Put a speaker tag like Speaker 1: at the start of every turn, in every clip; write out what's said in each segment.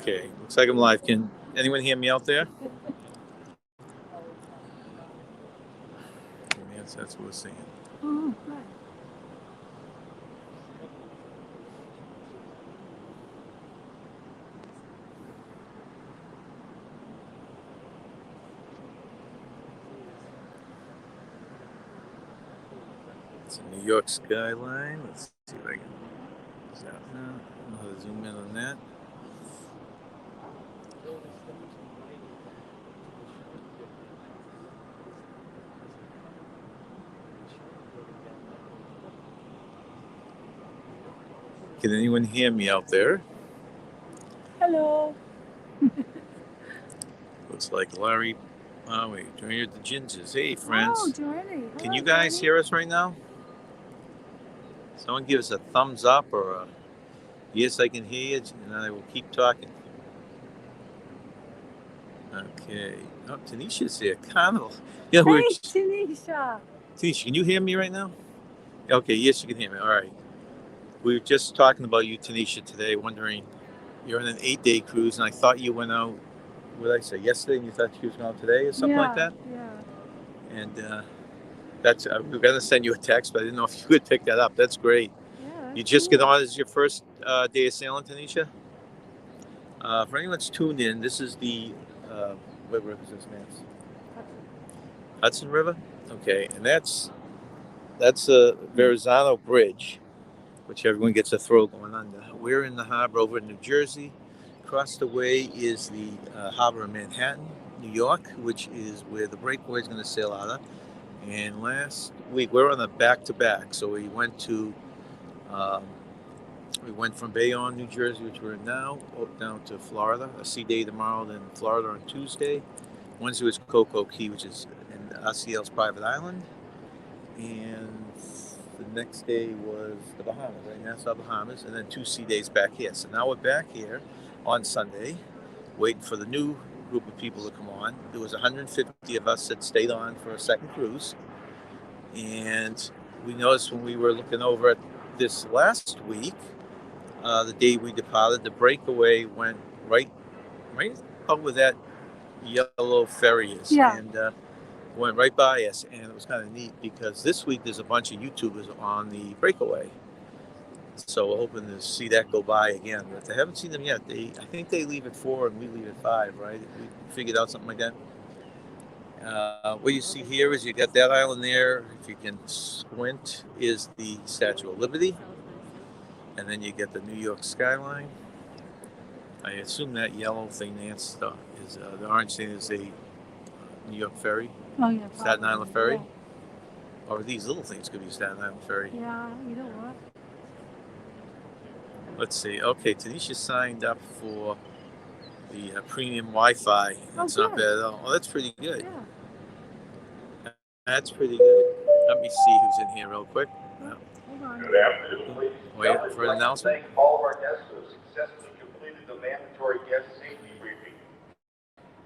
Speaker 1: Okay, looks like I'm live. Can anyone hear me out there? Yes, that's what we're seeing.
Speaker 2: Oh, good.
Speaker 1: It's a New York skyline. Let's see if I can. Is that now? I know how to zoom in on that. Can anyone hear me out there?
Speaker 2: Hello.
Speaker 1: Looks like Larry. Oh, wait, Johnny at the Gingers. Hey, friends.
Speaker 2: Oh, Johnny.
Speaker 1: Can you guys hear us right now? Someone give us a thumbs up or a yes, I can hear you, and I will keep talking. Okay. Oh, Tanisha's here. Carnival. Yeah,
Speaker 2: Hey, Tanisha.
Speaker 1: Tanisha, can you hear me right now? Okay, yes, you can hear me. All right. We were just talking about you, Tanisha, today, wondering, you're on an 8-day cruise, and I thought you went out, what did I say, yesterday, and you thought you was going out today or something like that?
Speaker 2: Yeah.
Speaker 1: And that's, we were going to send you a text, but I didn't know if you would pick that up. That's great.
Speaker 2: Yeah.
Speaker 1: You just get on as your first day of sailing, Tanisha? For anyone that's tuned in, this is the, what river is this, man? Hudson River? Okay, and that's a Verrazano Bridge, which everyone gets a throw going under. We're in the harbor over in New Jersey. Across the way is the harbor of Manhattan, New York, which is where the Breakaway is going to sail out of. And last week we're on a back-to-back, so we went from Bayonne, New Jersey, which we're in now, down to Florida. A sea day tomorrow, then Florida on Tuesday. Wednesday was Cocoa Key, which is in RCL's private island. And the next day was the Bahamas, right? Nassau, Bahamas, and then 2 sea days back here. So now we're back here on Sunday, waiting for the new group of people to come on. There was 150 of us that stayed on for a second cruise. And we noticed when we were looking over at this last week, the day we departed, the Breakaway went right out where that yellow ferry is.
Speaker 2: Yeah.
Speaker 1: And went right by us, and it was kind of neat because this week there's a bunch of YouTubers on the Breakaway, so we're hoping to see that go by again. But I haven't seen them yet. I think they leave at 4 and we leave at 5, right? We figured out something like that. What you see here is you got that island there. If you can squint, is the Statue of Liberty, and then you get the New York skyline. I assume that yellow thing, Nance, is the orange thing is the New York ferry.
Speaker 2: Oh, yeah.
Speaker 1: Staten Island ferry.
Speaker 2: Yeah.
Speaker 1: Or these little things could be Staten Island ferry.
Speaker 2: Yeah, either what.
Speaker 1: Let's see. Okay, Tanisha signed up for the premium Wi-Fi. That's not bad at all. Oh, that's pretty good.
Speaker 2: Yeah.
Speaker 1: That's pretty good. Let me see who's in here real quick.
Speaker 2: Hold on.
Speaker 3: Good afternoon, ladies and
Speaker 1: Wait
Speaker 3: gentlemen.
Speaker 1: for an announcement.
Speaker 3: Thank all of our guests who have successfully completed the mandatory guest safety briefing.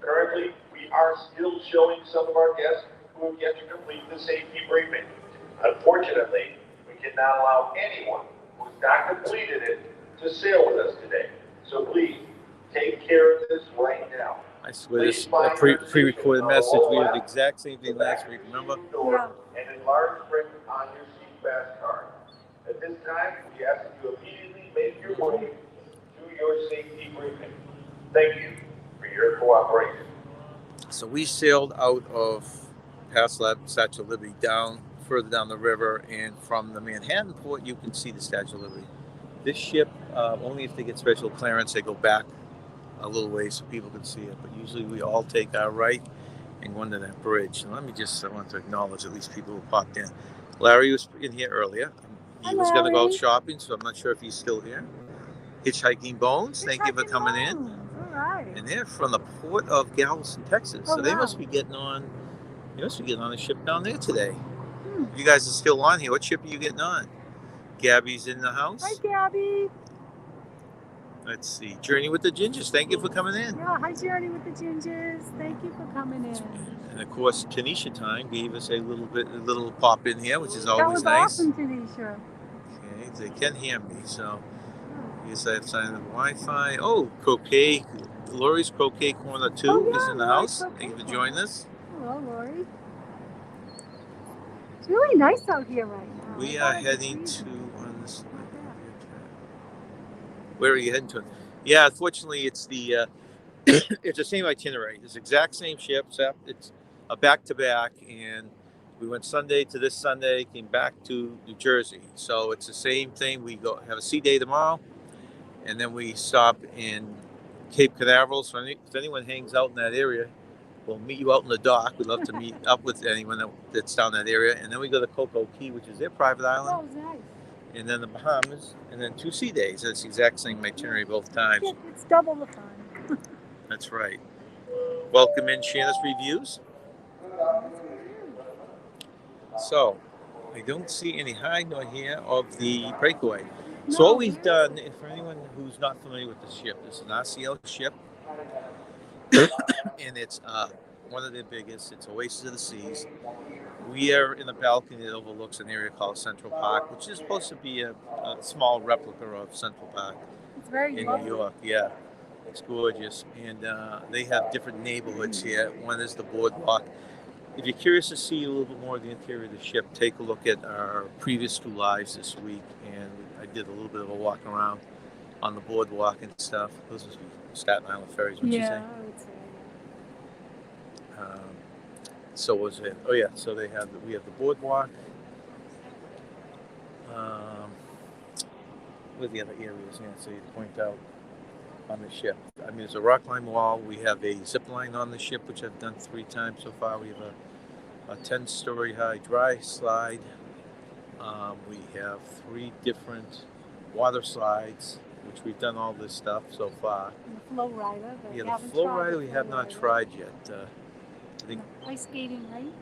Speaker 3: Currently, we are still showing some of our guests who have yet to complete the safety briefing. Unfortunately, we cannot allow anyone who has not completed it to sail with us today. So please, take care of this right now.
Speaker 1: I swear this is a pre-recorded message. We had the exact same thing last week, remember?
Speaker 3: Yeah. And enlarge print on your seat pass card. At this time, we ask that you immediately make your way to your safety briefing. Thank you for your cooperation.
Speaker 1: So we sailed out of past Statue of Liberty further down the river, and from the Manhattan port you can see the Statue of Liberty. This ship, only if they get special clearance, they go back a little way so people can see it. But usually we all take our right and go under that bridge. And I want to acknowledge at least people who popped in. Larry was in here earlier. He was going to go out shopping, so I'm not sure if he's still here. Hitchhiking Bones, thank you for coming in.
Speaker 2: All right.
Speaker 1: And they're from the port of Galveston, Texas. So they must be getting on. They must be getting on a ship down there today. You guys are still on here. What ship are you getting on? Gabby's in the house.
Speaker 2: Hi, Gabby.
Speaker 1: Let's see. Journey with the Gingers. Thank you for coming in.
Speaker 2: Yeah, hi, Journey with the Gingers. Thank you for coming in.
Speaker 1: And of course, Tanisha Time gave us a little pop in here, which is always nice.
Speaker 2: That was awesome, Tanisha.
Speaker 1: Okay, they can hear me, so Yes, I have signed the Wi-Fi. Oh, croquet. Lori's Croquet Corner 2
Speaker 2: Oh, yeah,
Speaker 1: is in the
Speaker 2: Lori's
Speaker 1: house. Thank you
Speaker 2: Croquet
Speaker 1: for joining us.
Speaker 2: Hello, Lori. It's really nice out here right now.
Speaker 1: We
Speaker 2: I
Speaker 1: are
Speaker 2: thought I'd be
Speaker 1: heading
Speaker 2: freezing.
Speaker 1: to on this.
Speaker 2: Not bad.
Speaker 1: Where are you heading to? Yeah, unfortunately, it's the it's the same itinerary. It's the exact same ship, except it's a back-to-back, and we went Sunday to this Sunday, came back to New Jersey. So it's the same thing. We go have a sea day tomorrow, and then we stop in Cape Canaveral. So if anyone hangs out in that area, we'll meet you out in the dock. We'd love to meet up with anyone that's down that area. And then we go to Cocoa Key, which is their private island,
Speaker 2: Oh, nice.
Speaker 1: and then the Bahamas, and then 2 sea days. That's the exact same itinerary both times.
Speaker 2: It's double the fun.
Speaker 1: That's right. Welcome in Shanna's Reviews. So, I don't see any high nor here of the Breakaway. So what we've done, and for anyone who's not familiar with the ship, it's an RCL ship, and it's one of the biggest. It's Oasis of the Seas. We are in a balcony that overlooks an area called Central Park, which is supposed to be a small replica of Central Park
Speaker 2: It's very
Speaker 1: in
Speaker 2: lovely.
Speaker 1: New York. Yeah, it's gorgeous, and they have different neighborhoods here. One is the Boardwalk. If you're curious to see a little bit more of the interior of the ship, take a look at our previous 2 lives this week, and I did a little bit of a walk around on the boardwalk and stuff. Those are Staten Island ferries, wouldn't you say?
Speaker 2: I would say.
Speaker 1: So was it? Oh yeah. So we have the boardwalk. With the other areas, so you point out on the ship. I mean, there's a rock climb wall. We have a zip line on the ship, which I've done 3 times so far. We have a 10-story high dry slide. We have 3 different water slides, which we've done all this stuff so far.
Speaker 2: And the flow rider.
Speaker 1: The flow rider we have not tried yet. I think.
Speaker 2: Ice skating, right?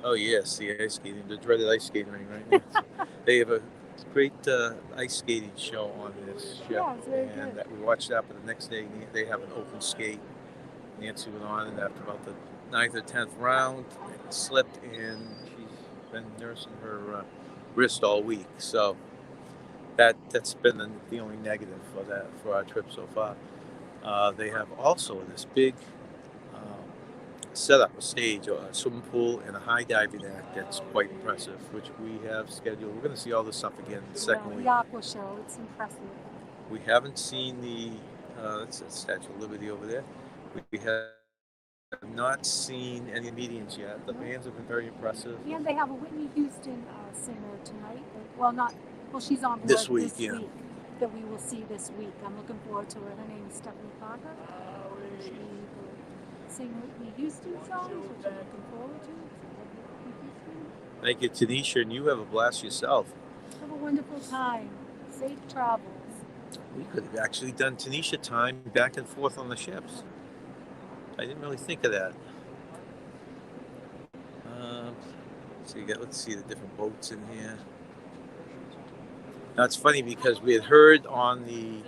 Speaker 1: Oh yes, the ice skating, the dreaded ice skating ring right now. They have a great ice skating show on this ship,
Speaker 2: Yeah, it's very
Speaker 1: and
Speaker 2: good.
Speaker 1: we watched that. But the next day they have an open skate. Nancy went on, and after about the 9th or 10th round, it slipped, and she's been nursing her wrist all week. So that's been the only negative for our trip so far. They have also this big set up, a stage, a swimming pool, and a high diving act that's quite impressive, which we have scheduled. We're going to see all this stuff again the second week.
Speaker 2: The aqua show, it's impressive.
Speaker 1: We haven't seen the that's the Statue of Liberty over there. We have not seen any medians yet. The bands have been very impressive.
Speaker 2: And they have a Whitney Houston singer tonight. She's on board
Speaker 1: This week,
Speaker 2: that we will see this week. I'm looking forward to her. Her name is Stephanie Parker. She will sing Whitney Houston songs, which I'm looking forward to.
Speaker 1: Thank you, Tanisha, and you have a blast yourself.
Speaker 2: Have a wonderful time. Safe travels.
Speaker 1: We could have actually done Tanisha time back and forth on the ships. I didn't really think of that. Let's see the different boats in here. Now it's funny because we had heard on the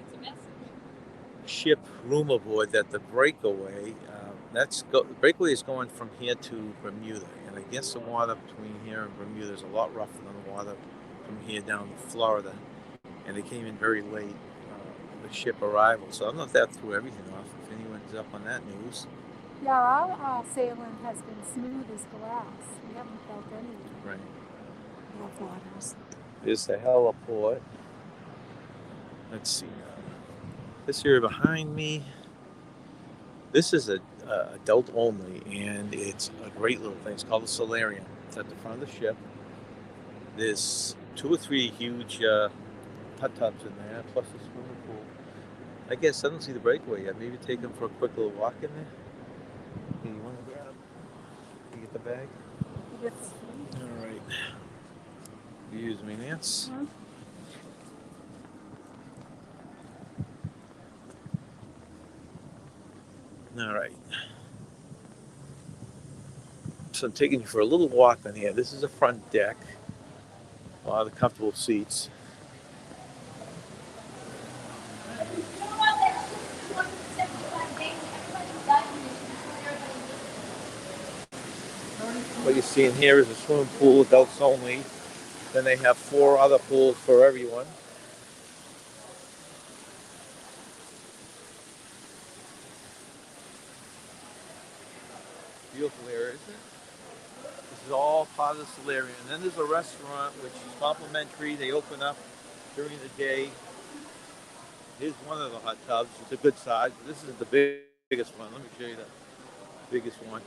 Speaker 1: ship rumor board that the Breakaway, the Breakaway is going from here to Bermuda, and I guess the water between here and Bermuda is a lot rougher than the water from here down to Florida, and they came in very late. The ship arrival, so I don't know if that threw everything off. If anyone's up on that news.
Speaker 2: Yeah, our sailing has been smooth as glass. We haven't felt any rough waters.
Speaker 1: There's the heliport. Let's see. This here behind me. This is a adult only, and it's a great little thing. It's called the Solarium. It's at the front of the ship. There's 2 or 3 huge hot tubs in there, plus a swimming pool. I guess I don't see the Breakaway yet. Maybe take them for a quick little walk in there. Hey, you want to grab? You get the bag?
Speaker 2: Yes.
Speaker 1: All right. Excuse me, Nance. All right. So I'm taking you for a little walk on here. This is a front deck. A lot of comfortable seats. What you're seeing here is a swimming pool, adults only. Then they have 4 other pools for everyone. Beautiful area, isn't it? This is all part of the Solarium. And then there's a restaurant which is complimentary. They open up during the day. Here's one of the hot tubs. It's a good size. This is the biggest one. Let me show you the biggest one.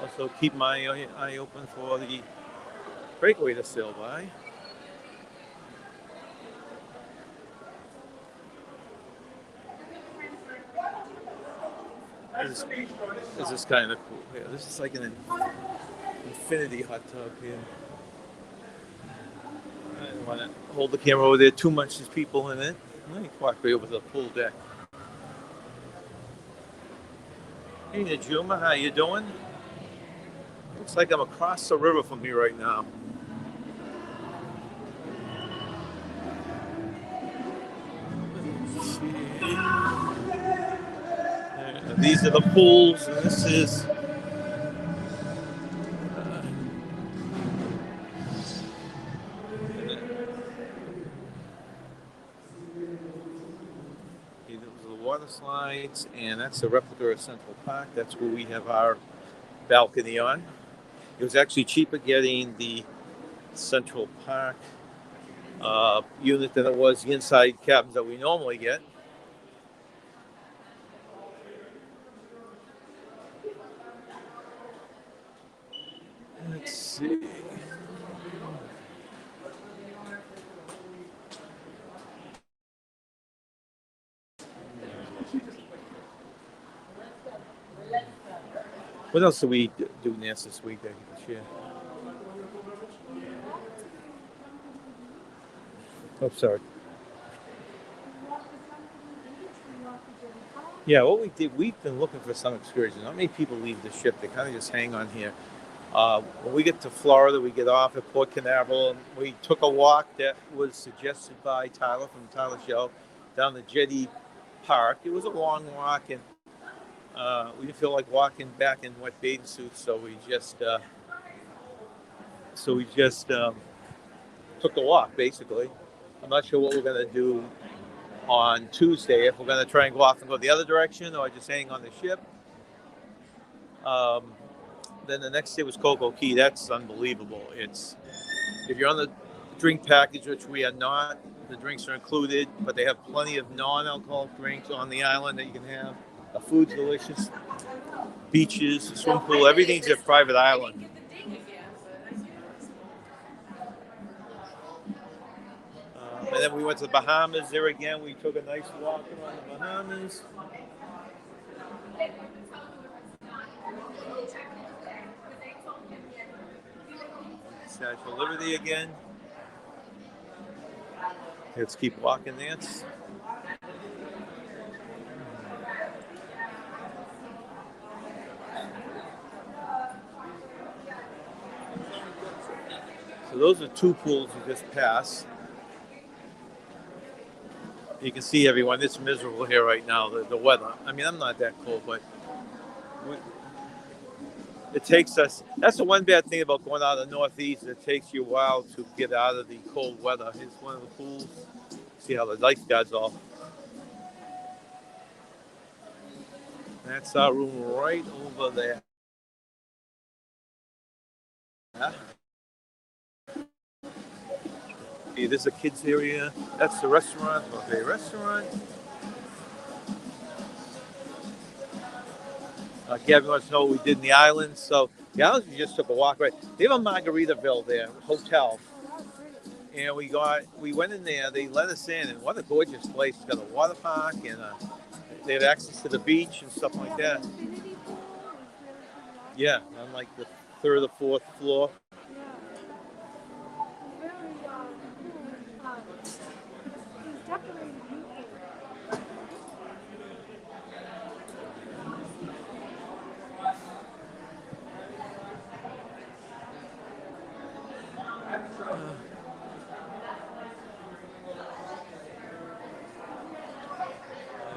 Speaker 1: Also keep my eye open for the breakaway to sail by. This is kind of cool. Yeah, this is like an infinity hot tub here. I don't want to hold the camera over there too much. There's people in it. Let me walk right over to the pool deck. Hey, Najuma, how you doing? Looks like I'm across the river from here right now. These are the pools, and this is the water slides, and that's the replica of Central Park. That's where we have our balcony on. It was actually cheaper getting the Central Park unit than it was the inside cabins that we normally get. Let's see. What else do we do next this week that you can share? Oh, sorry. Yeah, what we did, we've been looking for some excursions. Not many people leave the ship. They kind of just hang on here. When we get to Florida, we get off at Port Canaveral, and we took a walk that was suggested by Tyler from the Tyler Show down the Jetty Park. It was a long walk, and we didn't feel like walking back in wet bathing suits, so we just took the walk, basically. I'm not sure what we're going to do on Tuesday, if we're going to try and go off and go the other direction or just hang on the ship. Then the next day was Cocoa Key. That's unbelievable. It's, if you're on the drink package, which we are not, the drinks are included, but they have plenty of non-alcoholic drinks on the island that you can have. The food's delicious. Beaches, swimming pool, everything's a private island. And then we went to the Bahamas. There again, we took a nice walk around the Bahamas. Statue of Liberty again. Let's keep walking, Nance. So those are two pools we just passed. You can see everyone. It's miserable here right now, the weather. I mean, I'm not that cold, but it takes us. That's the one bad thing about going out of the Northeast. It takes you a while to get out of the cold weather. Here's one of the pools. See how the lifeguards all. That's our room right over there. Okay, this is a kids area. That's the restaurant. Okay, restaurant. Gavin wants to know what we did in the islands. So the islands, we just took a walk. Right, they have a Margaritaville there, hotel, and we went in there. They let us in, and what a gorgeous place! It's got a water park, and they have access to the beach and stuff like that. Yeah, on like the third or fourth floor.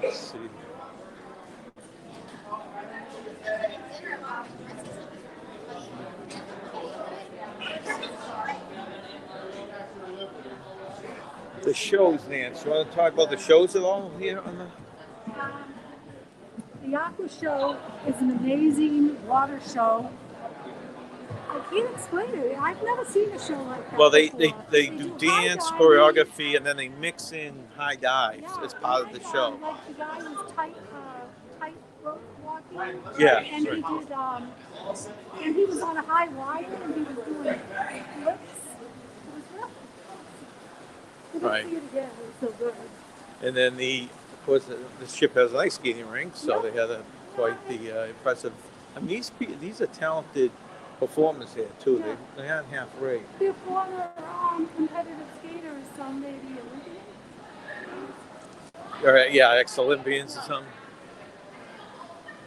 Speaker 1: Let's see. The shows, Nance. You want to talk about the shows at all here on the?
Speaker 2: The Aqua Show is an amazing water show. I can't explain it. I've never seen a show like that.
Speaker 1: Well, they
Speaker 2: before.
Speaker 1: do
Speaker 2: high
Speaker 1: dance,
Speaker 2: diving.
Speaker 1: choreography, and then they mix in high dives
Speaker 2: Yeah,
Speaker 1: as part of the show.
Speaker 2: Like the guy was tight rope walking.
Speaker 1: Yeah,
Speaker 2: and
Speaker 1: right.
Speaker 2: he did. And he was on a high wire, and he was doing flips. It was rough.
Speaker 1: Right.
Speaker 2: See it again. It was so good.
Speaker 1: And then of course, the ship has an ice skating rink, so they had quite the impressive. I mean, these are talented performers here too.
Speaker 2: Yeah.
Speaker 1: They aren't half right.
Speaker 2: They're former competitive skaters, some maybe Olympians.
Speaker 1: All right, yeah, ex-Olympians or something.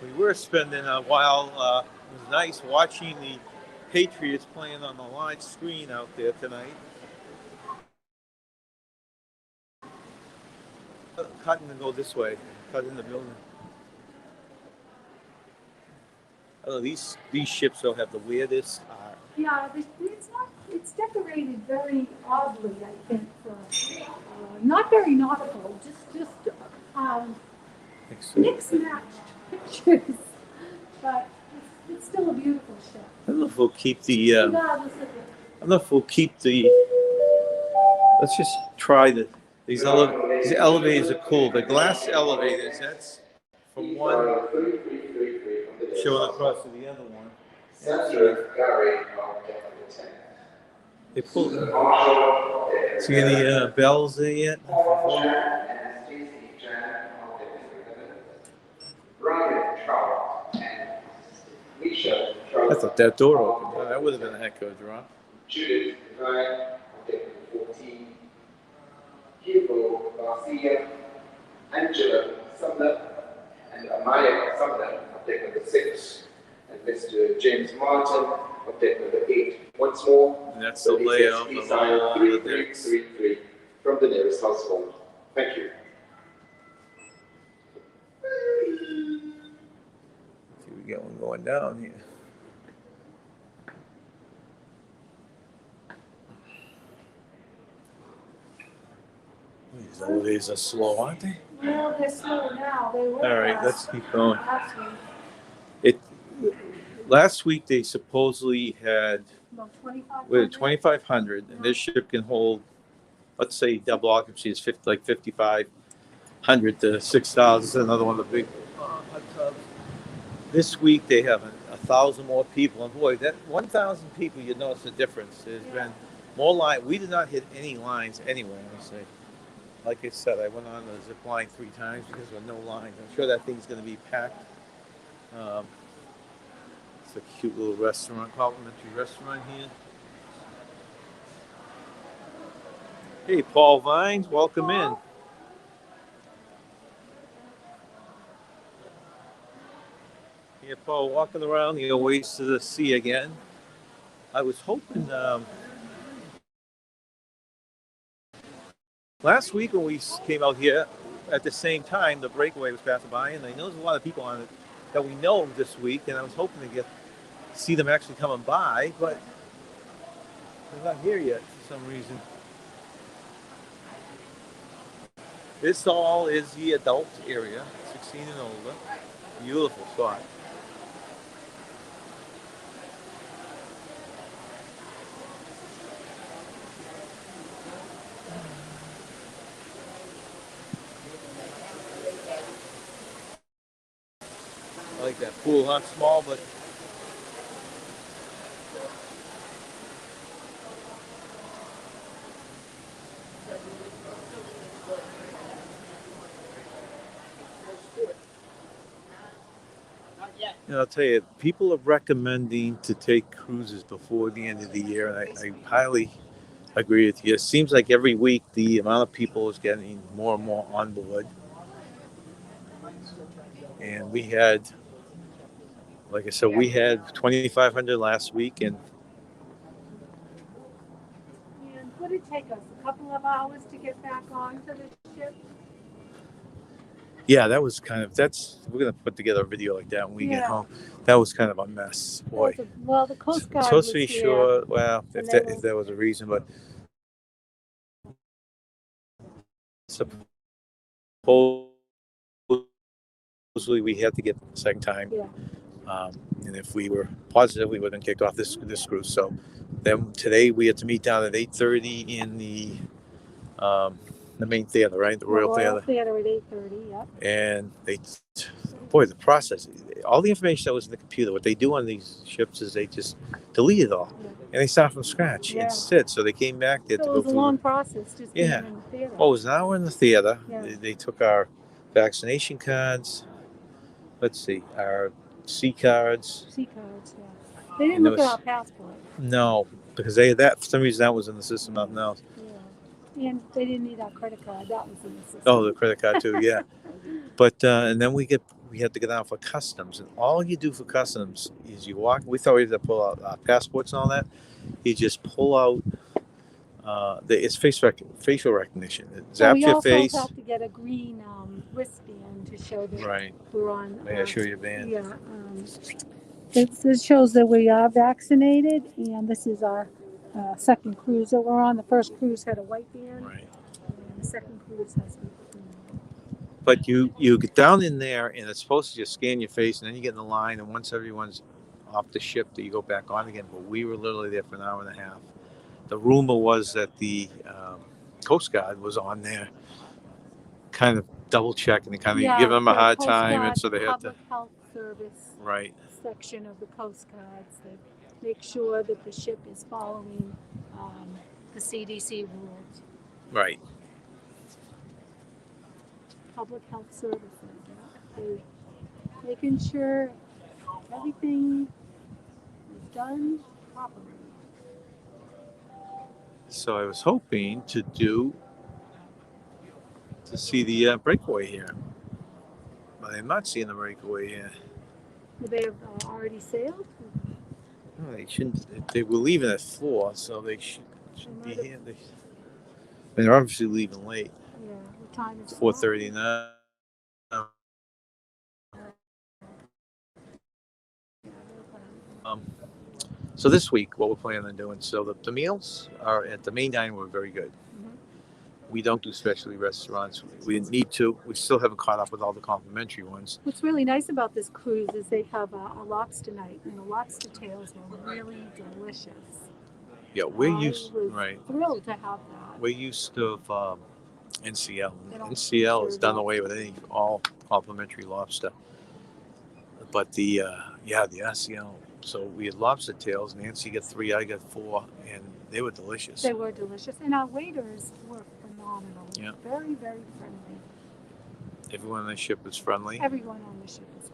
Speaker 1: We were spending a while. It was nice watching the Patriots playing on the large screen out there tonight. Cut and go this way. Cut in the building. I don't know, these ships don't have the weirdest art.
Speaker 2: Yeah, it's decorated very oddly, I think. Not very nautical, just mixed matched pictures. But it's still a beautiful ship.
Speaker 1: I don't know if we'll keep the.
Speaker 2: Regardless of it.
Speaker 1: I don't know if we'll keep the. Let's just try these elevators are cool. The glass elevators, that's from one showing across to the other one. They pulled. See any bells there yet? I thought that door opened. That would have been a heck of a drop.
Speaker 4: Judith, 14. Hugo Garcia, Angela Sumner, and Amaya Sumner, update number 6, and Mr. James Martin, update number 8. Once more,
Speaker 1: and that's the layout of all the decks.
Speaker 4: 3333 from the nearest household. Thank you.
Speaker 1: See, we got one going down here. These elevators are slow, aren't they?
Speaker 2: Well, they're slow now. They were
Speaker 1: All right,
Speaker 2: fast
Speaker 1: let's keep going.
Speaker 2: last week.
Speaker 1: Last week they supposedly had
Speaker 2: About 2,500.
Speaker 1: 2,500, and this ship can hold, let's say, double occupancy is 5,500 to 6,000. Another one of the big hot tubs. This week they have 1,000 more people, and boy, that 1,000 people, you notice the difference. There's been more line. We did not hit any lines anywhere. I say, like I said, I went on the zip line 3 times because there were no lines. I'm sure that thing's going to be packed. It's a cute little restaurant, complimentary restaurant here. Hey, Paul Vines, welcome in. Yeah, Paul, walking around the Oasisofthesea again. I was hoping last week when we came out here, at the same time, the Breakaway was passing by, and I know there's a lot of people on it that we know this week, and I was hoping to see them actually coming by, but they're not here yet for some reason. This all is the adult area, 16 and older. Beautiful spot. I like that pool, huh? Small, but I'll tell you, people are recommending to take cruises before the end of the year, and I highly agree with you. It seems like every week the amount of people is getting more and more on board. And we had, like I said, we had 2,500 last week, and
Speaker 2: what did it take us? A couple of hours to get back onto the ship?
Speaker 1: yeah, that was kind of, we're going to put together a video like that when we get home. That was kind of a mess, boy.
Speaker 2: Well, the Coast Guard
Speaker 1: supposed
Speaker 2: was
Speaker 1: to be
Speaker 2: here.
Speaker 1: sure, well, if there was a reason, but supposedly we had to get the second time.
Speaker 2: Yeah.
Speaker 1: And if we were positive, we would have been kicked off this cruise. So then today we had to meet down at 8:30 in the main theater, right? The Royal Theater.
Speaker 2: Theater at 8:30. Yep.
Speaker 1: And the process, all the information that was in the computer, what they do on these ships is they just delete it all.
Speaker 2: Yeah.
Speaker 1: And they start from scratch instead. So they came back. They had to
Speaker 2: So
Speaker 1: go
Speaker 2: it was a
Speaker 1: through
Speaker 2: long process just being in the theater.
Speaker 1: Oh, it was an hour in the theater.
Speaker 2: Yeah.
Speaker 1: They took our vaccination cards. Let's see, our C cards.
Speaker 2: C cards, yeah. They didn't look at our passport.
Speaker 1: No, because for some reason that was in the system, nothing else.
Speaker 2: Yeah. And they didn't need our credit card. That was in the system.
Speaker 1: Oh, the credit card too, yeah. But and then we had to get out for customs, and all you do for customs is you walk. We thought we had to pull out our passports and all that. You just pull out. It's facial recognition. It zaps your face.
Speaker 2: We also have to get a green wristband to show that we're on.
Speaker 1: May I show you a band?
Speaker 2: Yeah. This shows that we are vaccinated, and this is our second cruise that we're on. The first cruise had a white band,
Speaker 1: right?
Speaker 2: And the second cruise has green.
Speaker 1: But you get down in there, and it's supposed to just scan your face, and then you get in the line, and once everyone's off the ship, that you go back on again. But we were literally there for an hour and a half. The rumor was that the Coast Guard was on there, kind of double checking and kind of giving them a hard time, and so they had to.
Speaker 2: Public Health Service
Speaker 1: right.
Speaker 2: section of the Coast Guards that make sure that the ship is following the CDC rules.
Speaker 1: Right.
Speaker 2: Public Health Services, making sure everything is done properly.
Speaker 1: So I was hoping to see the Breakaway here, but I'm not seeing the Breakaway here.
Speaker 2: Would they have already sailed?
Speaker 1: No, they shouldn't. They were leaving at 4, so they should be here. They're obviously leaving late.
Speaker 2: Yeah. What time is it?
Speaker 1: 4:39. So this week, what we're planning on doing, so the meals are at the main dining room, very good.
Speaker 2: Mm-hmm.
Speaker 1: We don't do specialty restaurants. We didn't need to. We still haven't caught up with all the complimentary ones.
Speaker 2: What's really nice about this cruise is they have a lobster night, and the lobster tails were really delicious.
Speaker 1: Yeah, we're used
Speaker 2: thrilled to have that.
Speaker 1: We're used to NCL. NCL has done away with all complimentary lobster. But the RCL. So we had lobster tails. Nancy got 3, I got 4, and they were delicious.
Speaker 2: They were delicious, and our waiters were phenomenal.
Speaker 1: Yeah.
Speaker 2: Very, very friendly.
Speaker 1: Everyone on the ship was friendly.
Speaker 2: Everyone on the ship was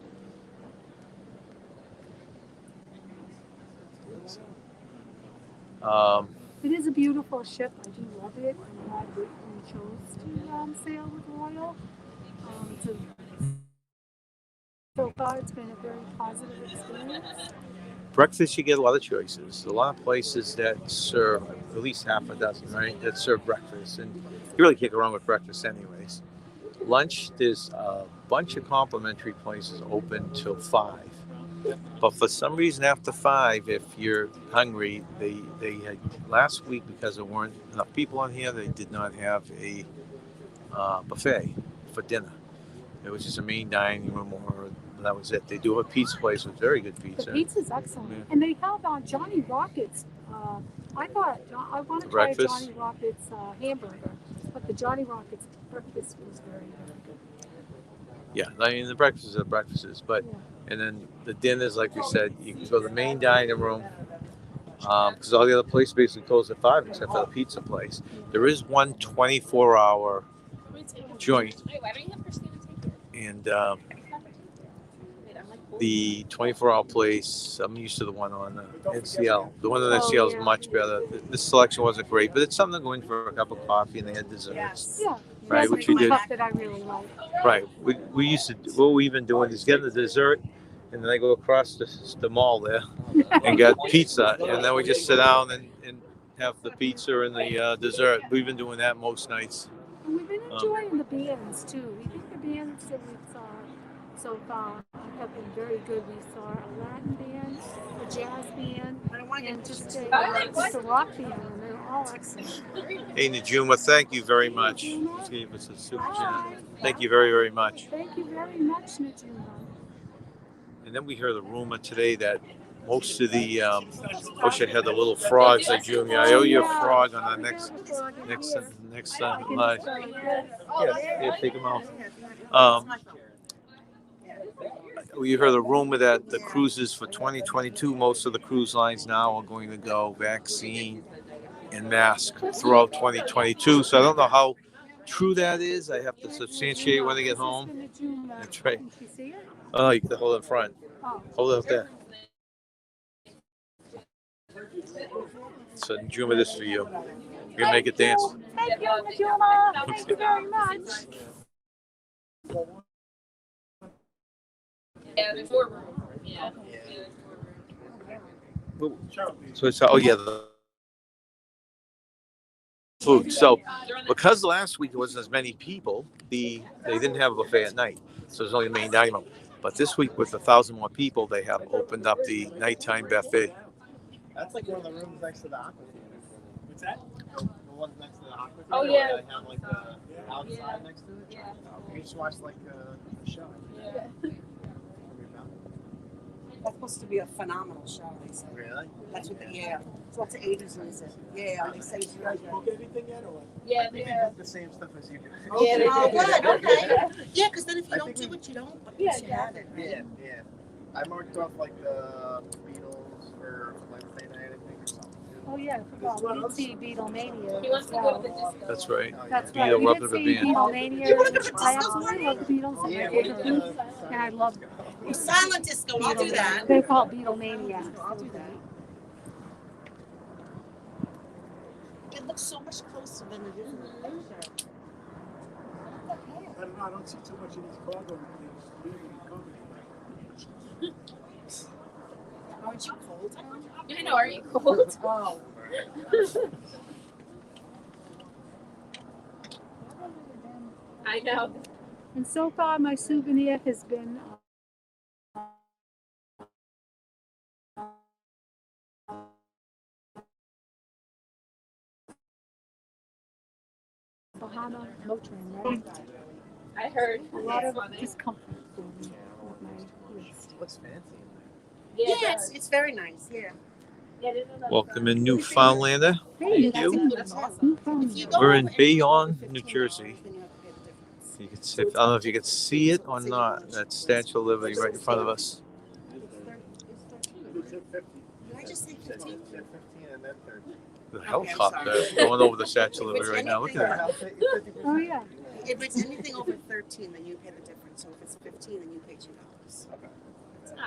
Speaker 2: friendly. It is a beautiful ship. I do love it. I'm glad that we chose to sail with Royal. So far, it's been a very positive experience.
Speaker 1: Breakfast, you get a lot of choices. A lot of places that serve at least half a dozen, right? That serve breakfast, and you really can't go wrong with breakfast, anyways. Lunch, there's a bunch of complimentary places open till 5. But for some reason, after 5, if you're hungry, they had last week, because there weren't enough people on here, they did not have a buffet for dinner. It was just a main dining room, or that was it. They do have a pizza place with very good pizza.
Speaker 2: The pizza's excellent.
Speaker 1: Yeah.
Speaker 2: And they have Johnny Rockets. I want to try a Johnny Rockets hamburger, but the Johnny Rockets breakfast was very, very good.
Speaker 1: Yeah, I mean, the breakfasts are breakfasts, but and then the dinners, like we said, you can go to the main dining room, because all the other places basically close at 5 except for the pizza place. There is one 24-hour joint, and the 24-hour place, I'm used to the one on NCL. The one on NCL is much better. The selection wasn't great, but it's something to go in for a cup of coffee, and they had desserts.
Speaker 2: Yeah.
Speaker 1: Right, which we did.
Speaker 2: That I really like.
Speaker 1: Right, we used to. What we've been doing is getting the dessert, and then I go across the mall there and get pizza, and then we just sit down and have the pizza and the dessert. We've been doing that most nights.
Speaker 2: And we've been enjoying the bands too. We think the bands that we've so far have been very good. We saw a Latin band, a jazz band, and just a rock band, and they're all excellent.
Speaker 1: Hey, Najuma, thank you very much. You gave us a super chat. Thank you very, very much.
Speaker 2: Thank you very much, Najuma.
Speaker 1: And then we heard a rumor today that most of the wish I had the little frogs like Junior. I owe you a frog on our next live. Yeah, take them out. We heard a rumor that the cruises for 2022, most of the cruise lines now are going to go vaccine and mask throughout 2022. So I don't know how true that is. I have to substantiate when I get home. That's right. Oh, you can hold it in front. Hold it up there. So, Najuma, this is for you. You're going to make it dance.
Speaker 2: Thank you, Najuma. Thank you very much.
Speaker 5: Yeah, there's more room. Yeah.
Speaker 1: So it's, oh, yeah, the food. So, because last week there wasn't as many people, they didn't have a buffet at night. So there's only the main dining room. But this week, with 1,000 more people, they have opened up the nighttime buffet.
Speaker 6: That's like one of the rooms next to the aqua theater. What's that? The one next to the aqua theater.
Speaker 5: Oh, yeah.
Speaker 6: Where they have like the outside next to it.
Speaker 5: Yeah.
Speaker 6: You just watch like the show.
Speaker 5: Yeah.
Speaker 7: That's supposed to be a phenomenal show, they say.
Speaker 6: Really?
Speaker 7: That's what they, It's lots of agencies that, they say it's really good.
Speaker 6: Book anything yet or what?
Speaker 5: Yeah,
Speaker 6: They
Speaker 5: yeah.
Speaker 6: book the same stuff as you do.
Speaker 5: Yeah, they
Speaker 7: Oh,
Speaker 5: do.
Speaker 7: good, okay. Yeah, because then if you
Speaker 6: I
Speaker 7: don't
Speaker 6: think
Speaker 7: do it, you don't, but
Speaker 5: Yeah,
Speaker 7: once you have it.
Speaker 6: Yeah, yeah. I marked off like the Beatles for Wednesday night, I think, or something.
Speaker 2: Oh yeah, I forgot. We didn't see Beatlemania.
Speaker 5: He wants to go to the disco.
Speaker 1: That's right.
Speaker 6: Oh,
Speaker 2: That's
Speaker 6: yeah.
Speaker 2: right.
Speaker 1: Beatle
Speaker 2: We
Speaker 1: love
Speaker 2: did
Speaker 1: the
Speaker 2: see
Speaker 1: band.
Speaker 2: Beatlemania.
Speaker 7: You wanna go to disco?
Speaker 2: I absolutely love the Beatles.
Speaker 6: Yeah,
Speaker 2: My favorite group. And I love
Speaker 7: Silent disco, I'll do that.
Speaker 2: They call it Beatlemania.
Speaker 7: I'll do that. It looks so much closer than it is in the picture.
Speaker 8: I don't know. I don't see too much of these cargo things leaving coming.
Speaker 7: Aren't you cold?
Speaker 5: I know, are you cold?
Speaker 7: Oh.
Speaker 5: I know.
Speaker 2: And so far, my souvenir has been Bahama Motrin, right?
Speaker 5: I heard.
Speaker 2: A lot of
Speaker 5: funny.
Speaker 2: discomfort for me with my wrist.
Speaker 6: It looks fancy.
Speaker 5: Yeah,
Speaker 7: Yeah, it's very nice, yeah.
Speaker 1: Welcome in, Newfoundlander.
Speaker 2: Hey,
Speaker 1: Thank you.
Speaker 7: That's awesome. If you go
Speaker 1: We're in
Speaker 7: over
Speaker 1: Bayonne,
Speaker 7: 15
Speaker 1: New Jersey.
Speaker 7: then you have to pay the difference.
Speaker 1: You can see, I don't know if you can see it or not. That Statue of Liberty right in front of us.
Speaker 8: It's at 50.
Speaker 7: Did I just say 15?
Speaker 6: 15 and then 30.
Speaker 1: The helicopter going over the Statue of Liberty right now. Look at that.
Speaker 6: I'll take you 50%.
Speaker 2: Oh yeah.
Speaker 7: If it's anything over 13, then you pay the difference. So if it's 15, then you pay $2.
Speaker 6: Okay.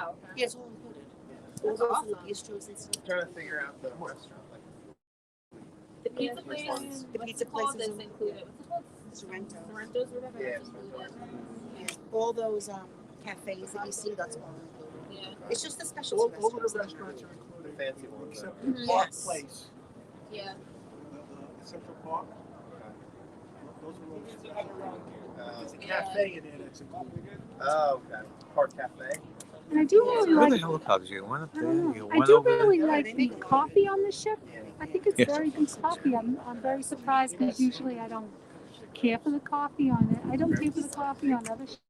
Speaker 5: Oh,
Speaker 7: Yeah, it's all included.
Speaker 5: That's
Speaker 7: All
Speaker 5: awesome.
Speaker 7: those bistros and stuff.
Speaker 6: I'm trying to figure out the restaurant. Like,
Speaker 5: the pizza place.
Speaker 7: The pizza
Speaker 5: what's it called?
Speaker 7: place is
Speaker 5: That's included. What's it
Speaker 7: Sorrento.
Speaker 5: called? Sorrento's or whatever.
Speaker 6: Yeah,
Speaker 5: That's included.
Speaker 7: Yeah. All those cafes that you see, that's all included.
Speaker 5: Yeah.
Speaker 7: It's just the specialty
Speaker 8: All of the
Speaker 7: restaurants.
Speaker 8: restaurants are
Speaker 6: the
Speaker 8: included.
Speaker 6: fancy ones.
Speaker 8: Except
Speaker 5: Mhm.
Speaker 8: the Park
Speaker 7: Yes.
Speaker 8: Place,
Speaker 5: Yeah.
Speaker 8: the Central Park. Those are all special. There's a
Speaker 6: Uh,
Speaker 8: cafe in there that's included.
Speaker 6: oh, okay. Park Cafe.
Speaker 2: And I do really
Speaker 1: Where the
Speaker 2: like.
Speaker 1: helicopters? You got one up
Speaker 2: I
Speaker 1: there.
Speaker 2: don't
Speaker 1: You
Speaker 2: know.
Speaker 1: got
Speaker 2: I
Speaker 1: one
Speaker 2: do
Speaker 1: over there.
Speaker 2: really like the coffee on the ship.
Speaker 6: Yeah.
Speaker 2: I think it's
Speaker 1: Yes.
Speaker 2: very good coffee. I'm very surprised because usually I don't care for the coffee on it. I don't care for the coffee on other ships.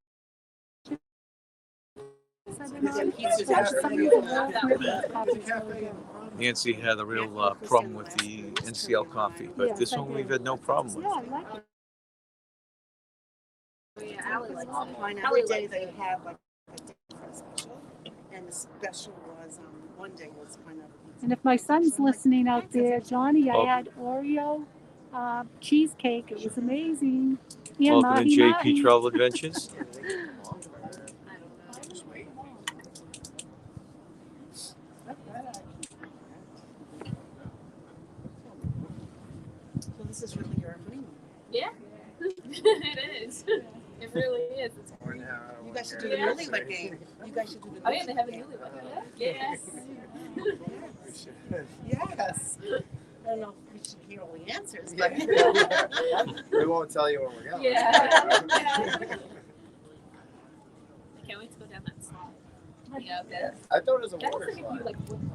Speaker 2: I've been on.
Speaker 7: Pizza's
Speaker 2: But for
Speaker 7: actually
Speaker 2: some
Speaker 7: really
Speaker 2: reason,
Speaker 7: good.
Speaker 2: World Caribbean's coffee is really good.
Speaker 1: Nancy had a real problem with the NCL coffee, but this one we've had no problem with.
Speaker 2: Yeah, I like it.
Speaker 5: Yeah, Allie likes it.
Speaker 7: On
Speaker 5: Allie
Speaker 7: every day
Speaker 5: likes
Speaker 7: they
Speaker 5: it.
Speaker 7: have like a different special, and the special was one day was pineapple pizza.
Speaker 2: And if my son's listening out there, Johnny, I
Speaker 1: Oh.
Speaker 2: had Oreo cheesecake. It was amazing. And
Speaker 1: Welcome to
Speaker 2: mahi
Speaker 1: JP
Speaker 2: mahi.
Speaker 1: Travel Adventures.
Speaker 5: I don't know.
Speaker 6: Just wait.
Speaker 7: So this is really your honeymoon.
Speaker 5: Yeah. It is. It really is. It's
Speaker 6: Or now,
Speaker 7: You guys should do the
Speaker 5: Yeah.
Speaker 7: newlywed game. You guys should do the
Speaker 5: Oh yeah, they have a
Speaker 7: game.
Speaker 5: newlywed. Yes.
Speaker 6: We should.
Speaker 7: Yes. I don't know if we should hear all the answers, but
Speaker 6: We won't tell you when we're going.
Speaker 5: Yeah. Can we Yeah, that's
Speaker 6: I thought it was a
Speaker 5: that's
Speaker 6: water
Speaker 5: like if you
Speaker 6: slide.
Speaker 5: like wood.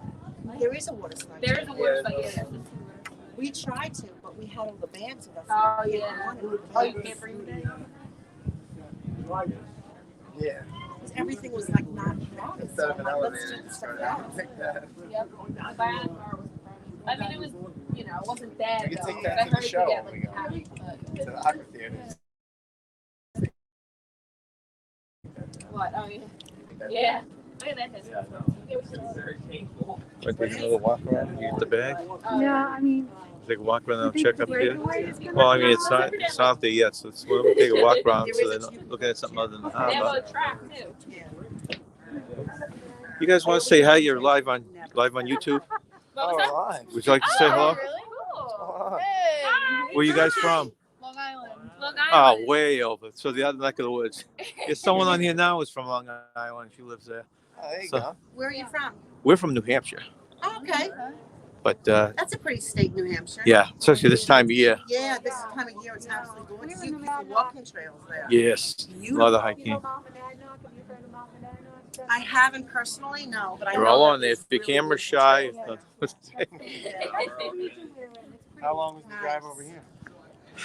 Speaker 7: There is a water slide.
Speaker 5: There is a water slide.
Speaker 6: Yeah,
Speaker 5: Yeah.
Speaker 7: We tried to, but we had all the bags with us.
Speaker 5: Oh
Speaker 7: We
Speaker 5: yeah.
Speaker 7: didn't want it.
Speaker 5: Oh, you can't bring that.
Speaker 6: Yeah.
Speaker 7: Because everything was like not crowded.
Speaker 6: Instead of
Speaker 7: So
Speaker 6: an
Speaker 7: I'm like, let's
Speaker 6: elevator,
Speaker 7: do
Speaker 6: it
Speaker 7: the
Speaker 6: started
Speaker 7: stuff
Speaker 6: out like that.
Speaker 5: Yep. The bar was in front of me. I mean, it was, you know, it wasn't bad.
Speaker 6: We could
Speaker 5: though.
Speaker 6: take that
Speaker 5: I
Speaker 6: to the
Speaker 5: heard it
Speaker 6: show
Speaker 5: could get,
Speaker 6: when we
Speaker 5: like,
Speaker 6: go.
Speaker 5: heavy, but-
Speaker 6: To the aqua theaters.
Speaker 5: What? Oh yeah. Yeah. Look at that.
Speaker 1: But there's another walk around. You get the bag.
Speaker 2: Yeah, I mean,
Speaker 1: Take a walk around
Speaker 2: you
Speaker 1: and
Speaker 2: think
Speaker 1: check
Speaker 2: the
Speaker 1: up here.
Speaker 2: breakaway is gonna
Speaker 1: Well, I mean,
Speaker 2: come
Speaker 1: it's
Speaker 2: out?
Speaker 1: not there yet, so it's we'll take a walk around so they're not looking at something other than the
Speaker 5: They have
Speaker 1: harbor.
Speaker 5: a track too.
Speaker 1: You guys want to say hi? You're live on YouTube.
Speaker 5: What was
Speaker 6: Oh,
Speaker 5: that?
Speaker 6: live.
Speaker 1: Would you like to say hello?
Speaker 5: Really cool.
Speaker 6: Oh.
Speaker 5: Hey.
Speaker 1: Where you guys from?
Speaker 5: Long Island. Long
Speaker 1: Oh,
Speaker 5: Island.
Speaker 1: way over. So the other neck of the woods. There's someone on here now who's from Long Island. She lives there.
Speaker 6: Oh, there you
Speaker 1: So-
Speaker 6: go.
Speaker 7: Where are you from?
Speaker 1: We're from New Hampshire,
Speaker 7: Oh, okay.
Speaker 1: but
Speaker 7: That's a pretty state, New Hampshire.
Speaker 1: yeah, especially this time of year.
Speaker 7: Yeah, this time of year it's absolutely gorgeous. You can walking trails there.
Speaker 1: Yes, a lot of hiking.
Speaker 7: I haven't personally, no, but I
Speaker 1: You're
Speaker 7: know
Speaker 1: all
Speaker 7: that
Speaker 1: on there.
Speaker 7: there's
Speaker 1: If you're
Speaker 7: really
Speaker 1: camera
Speaker 7: beautiful
Speaker 1: shy,
Speaker 7: trails there.
Speaker 6: How long was the drive over here?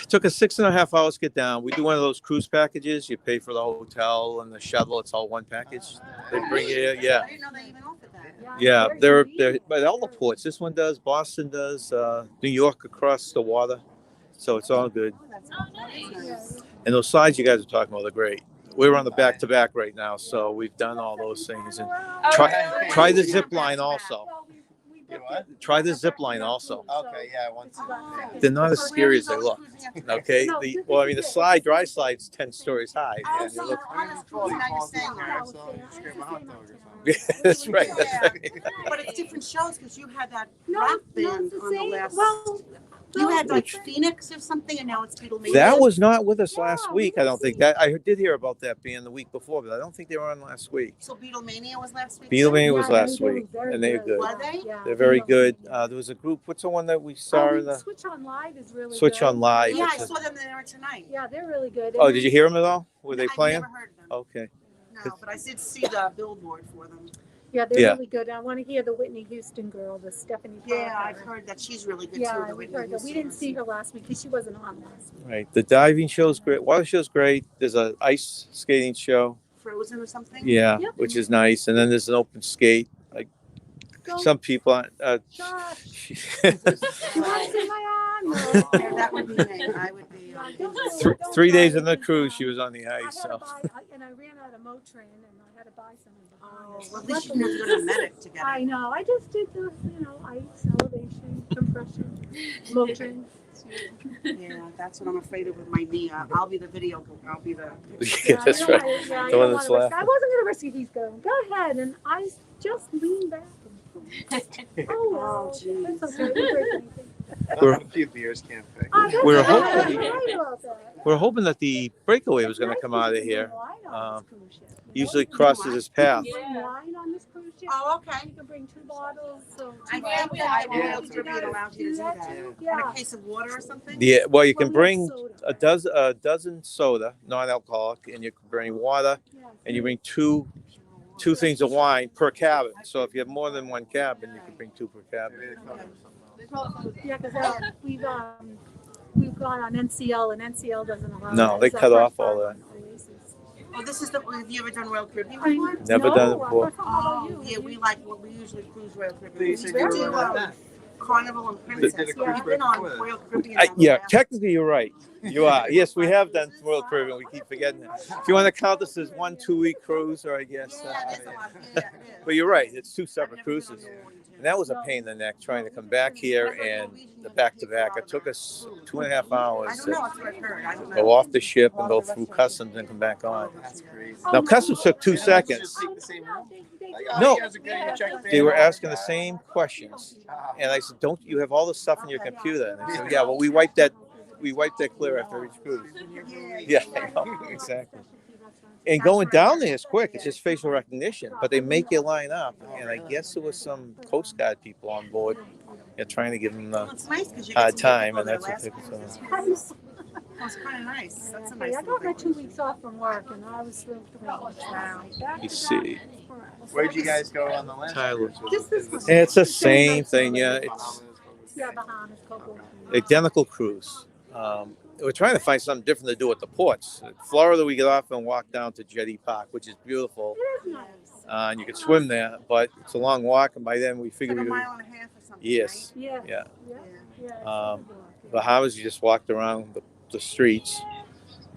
Speaker 1: it took us 6.5 hours to get down. We do one of those cruise packages. You pay for the hotel and the shuttle. It's all one package. They bring you here. Yeah,
Speaker 7: I didn't know they even offered that.
Speaker 1: yeah. They're but all the ports. This one does. Boston does. New York across the water. So it's all good.
Speaker 7: Oh, that's nice.
Speaker 1: And those slides you guys are talking about are great. We're on the back-to-back right now, so we've done all those things. And try the zip line also.
Speaker 6: You what?
Speaker 1: Try the zip line also.
Speaker 6: Okay, yeah, once.
Speaker 1: They're not as scary as they look. Okay. Well, I mean, the dry slide's 10 stories high.
Speaker 7: Oh,
Speaker 1: And you
Speaker 7: so
Speaker 1: look,
Speaker 7: on this cruise now you're saying that.
Speaker 6: Just grab a hot dog or something.
Speaker 1: that's right.
Speaker 7: Yeah. But it's different shows because you had that rap band on the last.
Speaker 2: Well,
Speaker 7: You had like
Speaker 1: Which-
Speaker 7: Phoenix or something, and now it's Beatlemania.
Speaker 1: That was not with us last
Speaker 2: Yeah,
Speaker 1: week. I don't think that I did hear about that being the week before, but I don't think they were on last week.
Speaker 7: So Beatlemania was last week.
Speaker 1: Beatlemania was
Speaker 2: yeah,
Speaker 1: last
Speaker 2: they were
Speaker 1: week,
Speaker 2: very
Speaker 1: and they're good.
Speaker 7: Were they?
Speaker 2: Yeah,
Speaker 1: They're very
Speaker 2: were.
Speaker 1: good. There was a group. What's the one that we saw in the
Speaker 2: Switch on Live is really
Speaker 1: Switch
Speaker 2: good.
Speaker 1: on Live?
Speaker 7: Yeah, I
Speaker 1: It's a-
Speaker 7: saw them there tonight.
Speaker 2: Yeah, they're really good.
Speaker 1: Oh, did you hear them at all? Were they
Speaker 7: I've
Speaker 1: playing?
Speaker 7: never heard of them.
Speaker 1: Okay.
Speaker 7: No, but I did see the billboard for them.
Speaker 2: Yeah, they're
Speaker 1: Yeah.
Speaker 2: really good. I want to hear the Whitney Houston girl, the Stephanie
Speaker 7: Yeah,
Speaker 2: Parker.
Speaker 7: I've heard that she's really good
Speaker 2: Yeah,
Speaker 7: too.
Speaker 2: we
Speaker 7: The Whitney
Speaker 2: heard that. We
Speaker 7: Houston
Speaker 2: didn't see
Speaker 7: one.
Speaker 2: her last week because she wasn't on last week.
Speaker 1: Right. The diving show's great. Water show's great. There's a ice skating show.
Speaker 7: Frozen or something.
Speaker 1: Yeah,
Speaker 2: Yep.
Speaker 1: which is nice. And then there's an open skate. Like
Speaker 2: Go,
Speaker 1: some people,
Speaker 2: Josh. You want to see my arm? No.
Speaker 7: Yeah, that would be me. I would be.
Speaker 2: Don't
Speaker 1: 3 days
Speaker 2: try
Speaker 1: on the
Speaker 2: it.
Speaker 1: cruise, she was on the
Speaker 2: I
Speaker 1: ice.
Speaker 2: had to
Speaker 1: So
Speaker 2: buy, and I ran out of Motrin, and I had to buy some of the
Speaker 7: Oh, well, at least you didn't have to go to a medic to get
Speaker 2: I
Speaker 7: it.
Speaker 2: know. I just did the, ice, elevation, compression, Motrin.
Speaker 7: Yeah, that's what I'm afraid of with my knee. I'll be the video. I'll be the.
Speaker 1: yeah, that's right.
Speaker 2: Yeah,
Speaker 1: The one that's
Speaker 2: I wasn't
Speaker 1: laughing.
Speaker 2: going to risk it. He's going, go ahead. And I just leaned back. And, oh, well.
Speaker 7: Oh, geez.
Speaker 2: That's okay. We'll break anything.
Speaker 6: A few beers can't fix.
Speaker 2: Oh, that's
Speaker 1: We're
Speaker 2: okay.
Speaker 1: hoping-
Speaker 2: You're right about that.
Speaker 1: We're hoping that the breakaway was going to come out of here. Usually crosses his path.
Speaker 2: You can bring wine on this cruise ship.
Speaker 7: Oh, okay.
Speaker 2: You can bring 2 bottles. So
Speaker 7: I
Speaker 2: two
Speaker 7: think
Speaker 2: bottles.
Speaker 7: that
Speaker 6: Yeah,
Speaker 7: will be allowed you to do that.
Speaker 2: too.
Speaker 7: And
Speaker 2: Yeah.
Speaker 7: a case of water or something.
Speaker 1: Yeah, well, you
Speaker 2: Well,
Speaker 1: can
Speaker 2: we have
Speaker 1: bring
Speaker 2: soda.
Speaker 1: a dozen soda, non-alcoholic, and you can bring water,
Speaker 2: Yeah.
Speaker 1: and you bring two things of wine per cabin. So if you have more than one cabin, you can bring 2 per cabin.
Speaker 6: Maybe they thought it was something else.
Speaker 2: Yeah, because we've gone on NCL, and NCL doesn't allow.
Speaker 1: No,
Speaker 2: that.
Speaker 1: they
Speaker 2: It's our
Speaker 1: cut
Speaker 2: first
Speaker 1: off all
Speaker 2: time
Speaker 1: that.
Speaker 2: on Oasis.
Speaker 7: Oh, this is the. Have you ever done Royal Caribbean
Speaker 2: I-
Speaker 7: before?
Speaker 1: Never
Speaker 2: no,
Speaker 1: done it before.
Speaker 2: I thought about
Speaker 7: Oh,
Speaker 2: you.
Speaker 7: yeah, we usually cruise Royal
Speaker 6: They
Speaker 7: Caribbean.
Speaker 6: said
Speaker 7: We
Speaker 6: you
Speaker 7: do
Speaker 6: were like that.
Speaker 7: Carnival and
Speaker 6: They
Speaker 7: Princess.
Speaker 6: did a
Speaker 2: Yeah.
Speaker 6: cruise
Speaker 7: We've been on
Speaker 6: before that.
Speaker 7: Royal Caribbean.
Speaker 1: Yeah, technically you're right. You are. Yes, we have done Royal Caribbean. We keep forgetting it. If you want to count this as 1 2-week cruise, or I guess.
Speaker 7: Yeah, it is a lot. Yeah, it is.
Speaker 1: But you're right. It's 2
Speaker 7: I've
Speaker 1: separate
Speaker 7: never been on
Speaker 1: cruises.
Speaker 7: the Norwegian.
Speaker 1: And that was a pain in the neck trying to come back here and the back-to-back. It took us 2.5
Speaker 7: I
Speaker 1: hours
Speaker 7: don't know.
Speaker 1: to
Speaker 7: That's what I've heard. I don't know.
Speaker 1: go off the ship and go through customs and come back on.
Speaker 6: That's crazy.
Speaker 1: Now, customs took 2
Speaker 6: Just
Speaker 1: seconds.
Speaker 6: take the same room? Like,
Speaker 1: No.
Speaker 6: you guys are good, you checked
Speaker 1: They
Speaker 6: in,
Speaker 1: were
Speaker 6: all that.
Speaker 1: asking the same questions.
Speaker 6: Ah.
Speaker 1: And I said, "Don't you have all the stuff in your computer?" And they said, "Yeah, well, we wiped that clear after each cruise." Yeah, I know, exactly. And going down there is quick. It's just facial recognition, but they make you line up. And I guess there was some Coast Guard people on board, trying to give them
Speaker 7: Well,
Speaker 1: the
Speaker 7: it's nice 'cause you
Speaker 1: hard
Speaker 7: get to
Speaker 1: time,
Speaker 7: go
Speaker 1: and
Speaker 7: there
Speaker 1: that's what
Speaker 7: last
Speaker 1: took us.
Speaker 7: cruise. That's kind of nice. That's a
Speaker 2: Hey,
Speaker 7: nice
Speaker 2: I
Speaker 7: little
Speaker 2: got my 2
Speaker 7: vacation.
Speaker 2: weeks off from work, and I was thrilled to make wow.
Speaker 1: You see.
Speaker 6: Where'd you guys go on the last
Speaker 1: Tyler.
Speaker 6: cruise? Was
Speaker 2: Just
Speaker 6: it-
Speaker 2: this
Speaker 6: is
Speaker 2: one.
Speaker 6: this
Speaker 1: Yeah, it's the
Speaker 2: Same
Speaker 1: same thing. Yeah,
Speaker 6: Bahamas,
Speaker 1: it's
Speaker 2: Yeah, Bahamas, Coco.
Speaker 1: identical cruise. We're trying to find something different to do at the ports. In Florida, we get off and walk down to Jetty Park, which is beautiful,
Speaker 2: It is nice.
Speaker 1: and you can swim there. But it's a long walk, and by then we
Speaker 7: It's like
Speaker 1: figured
Speaker 7: a
Speaker 1: we
Speaker 7: mile and a half or something.
Speaker 1: yes,
Speaker 2: Yeah.
Speaker 1: yeah.
Speaker 2: Yeah. Yeah. it's
Speaker 1: Um,
Speaker 2: good walk, yeah.
Speaker 1: Bahamas, you just walked around the streets.
Speaker 7: Right?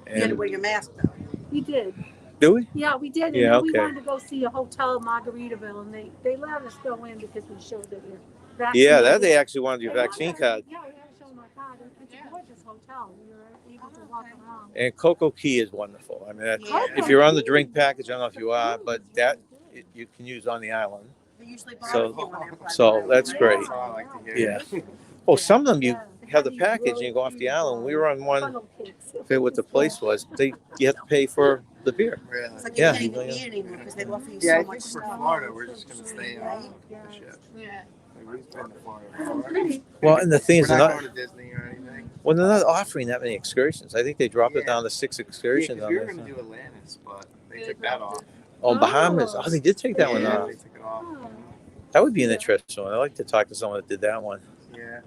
Speaker 7: You had to
Speaker 1: And
Speaker 7: wear your mask though.
Speaker 2: We did.
Speaker 1: do we?
Speaker 2: Yeah, we did. And
Speaker 1: Yeah,
Speaker 2: then we
Speaker 1: okay.
Speaker 2: wanted to go see a hotel in Margaritaville, and they let us go in because we showed that we're
Speaker 1: Yeah,
Speaker 2: vaccinated.
Speaker 1: that they actually wanted your
Speaker 2: They
Speaker 1: vaccine
Speaker 2: wanted us-
Speaker 1: card.
Speaker 2: Yeah, we had to show them our card. It's a gorgeous hotel. We were able to walk around.
Speaker 1: And Coco Key is wonderful. I mean,
Speaker 7: Yeah.
Speaker 1: if you're on the drink package, I don't know if you are, but that you can use on the island.
Speaker 7: They usually
Speaker 1: So-
Speaker 7: barbecue on their
Speaker 1: so
Speaker 7: private
Speaker 1: that's
Speaker 7: island.
Speaker 1: great.
Speaker 6: That's all I like to hear.
Speaker 1: Yeah. Oh, some of them you
Speaker 2: Yeah.
Speaker 1: have the package and you go off the island. We were on one.
Speaker 2: Funnel cakes.
Speaker 1: I forget what the place was. You have to pay for the beer.
Speaker 6: Really?
Speaker 7: It's like you
Speaker 1: Yeah.
Speaker 7: can't even eat anymore because they offer you
Speaker 6: Yeah, I
Speaker 7: so much
Speaker 6: think for
Speaker 7: stuff.
Speaker 6: Florida, we're just gonna stay on
Speaker 7: Right?
Speaker 6: the ship.
Speaker 5: Yeah.
Speaker 6: Like, we've been to Florida
Speaker 2: Oh,
Speaker 6: before.
Speaker 2: pretty.
Speaker 1: Well, and the thing
Speaker 6: We're
Speaker 1: is, they're
Speaker 6: not
Speaker 1: not,
Speaker 6: going to Disney or anything.
Speaker 1: well, they're not offering that many excursions. I think they dropped it
Speaker 6: Yeah.
Speaker 1: down to 6
Speaker 6: Yeah,
Speaker 1: excursions
Speaker 6: 'cause
Speaker 1: on
Speaker 6: we were
Speaker 1: this.
Speaker 6: gonna do Atlantis, but they took that off.
Speaker 1: Oh, Bahamas. Oh, they did take that one
Speaker 6: Yeah,
Speaker 1: off.
Speaker 6: they took it off.
Speaker 2: Oh.
Speaker 1: That would be an interesting one. I'd like to talk to someone that did that one.
Speaker 6: Yeah.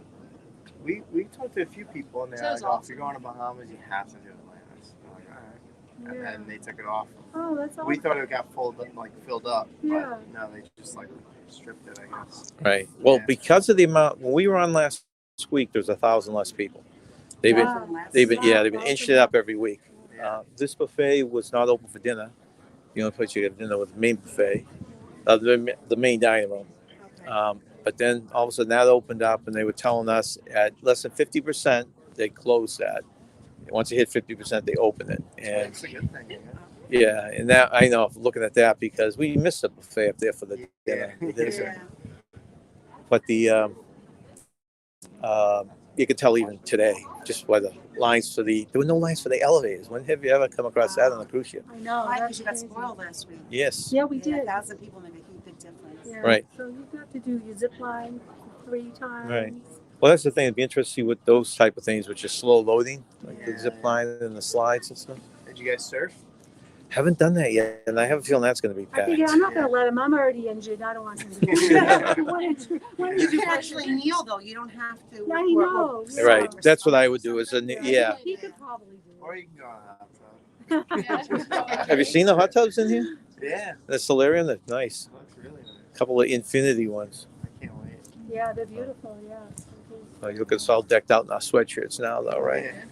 Speaker 6: We talked to a few people and they're
Speaker 5: Sounds
Speaker 6: like, oh, if
Speaker 5: awesome.
Speaker 6: you're going to Bahamas, you have to do Atlantis. I'm like, all right. And
Speaker 2: Yeah.
Speaker 6: then they took it off.
Speaker 2: Oh, that's awesome.
Speaker 6: We thought it got filled up.
Speaker 2: Yeah.
Speaker 6: But no, they just like stripped it, I guess.
Speaker 1: Right. Well,
Speaker 6: Yeah.
Speaker 1: because of the amount, when we were on last week, there's 1,000 less people. They've been,
Speaker 2: Wow.
Speaker 1: they've been inching it up every week.
Speaker 6: Yeah.
Speaker 1: This buffet was not open for dinner. The only place you get dinner was the main buffet, the main dining room.
Speaker 7: Okay.
Speaker 1: But then all of a sudden that opened up, and they were telling us at less than 50%, they closed that. Once you hit 50%, they open it. And
Speaker 6: It's a good thing, yeah.
Speaker 1: yeah, and that I know looking at that because we missed the buffet up there for the dinner.
Speaker 6: Yeah.
Speaker 1: The dinner.
Speaker 7: Yeah.
Speaker 1: But the you could tell even today just by the lines for there were no lines for the elevators. When have you ever come across that on a cruise ship?
Speaker 2: I know.
Speaker 7: Why?
Speaker 2: That's
Speaker 7: Because you got
Speaker 2: crazy.
Speaker 7: spoiled last week.
Speaker 1: Yes.
Speaker 2: Yeah, we
Speaker 7: Yeah,
Speaker 2: did.
Speaker 7: 1,000 people make a huge big difference.
Speaker 2: Yeah.
Speaker 1: Right.
Speaker 2: So you got to do your zip line 3 times.
Speaker 1: Right. Well, that's the thing. It'd be interesting to see what those type of things, which is slow loading, like
Speaker 6: Yeah.
Speaker 1: the zip line and the slides and stuff.
Speaker 6: Did you guys surf?
Speaker 1: Haven't done that yet, and I have a feeling that's going to be
Speaker 2: I
Speaker 1: packed.
Speaker 2: think I'm not going to let him. I'm already injured. I don't want him to do that.
Speaker 7: You can actually kneel though. You don't have to.
Speaker 2: I know. Yeah.
Speaker 1: Right. That's what I would do. Is yeah.
Speaker 2: He could probably do
Speaker 6: Or
Speaker 2: it.
Speaker 6: you can go on a hot tub.
Speaker 5: Yeah.
Speaker 1: Have you seen the hot tubs in here?
Speaker 6: Yeah.
Speaker 1: The Solarium, they're nice.
Speaker 6: Looks really nice.
Speaker 1: A couple of infinity ones.
Speaker 6: I can't wait.
Speaker 2: Yeah, they're beautiful. Yeah.
Speaker 1: Oh, you look at us all decked out in our sweatshirts now, though, right?
Speaker 6: Yeah.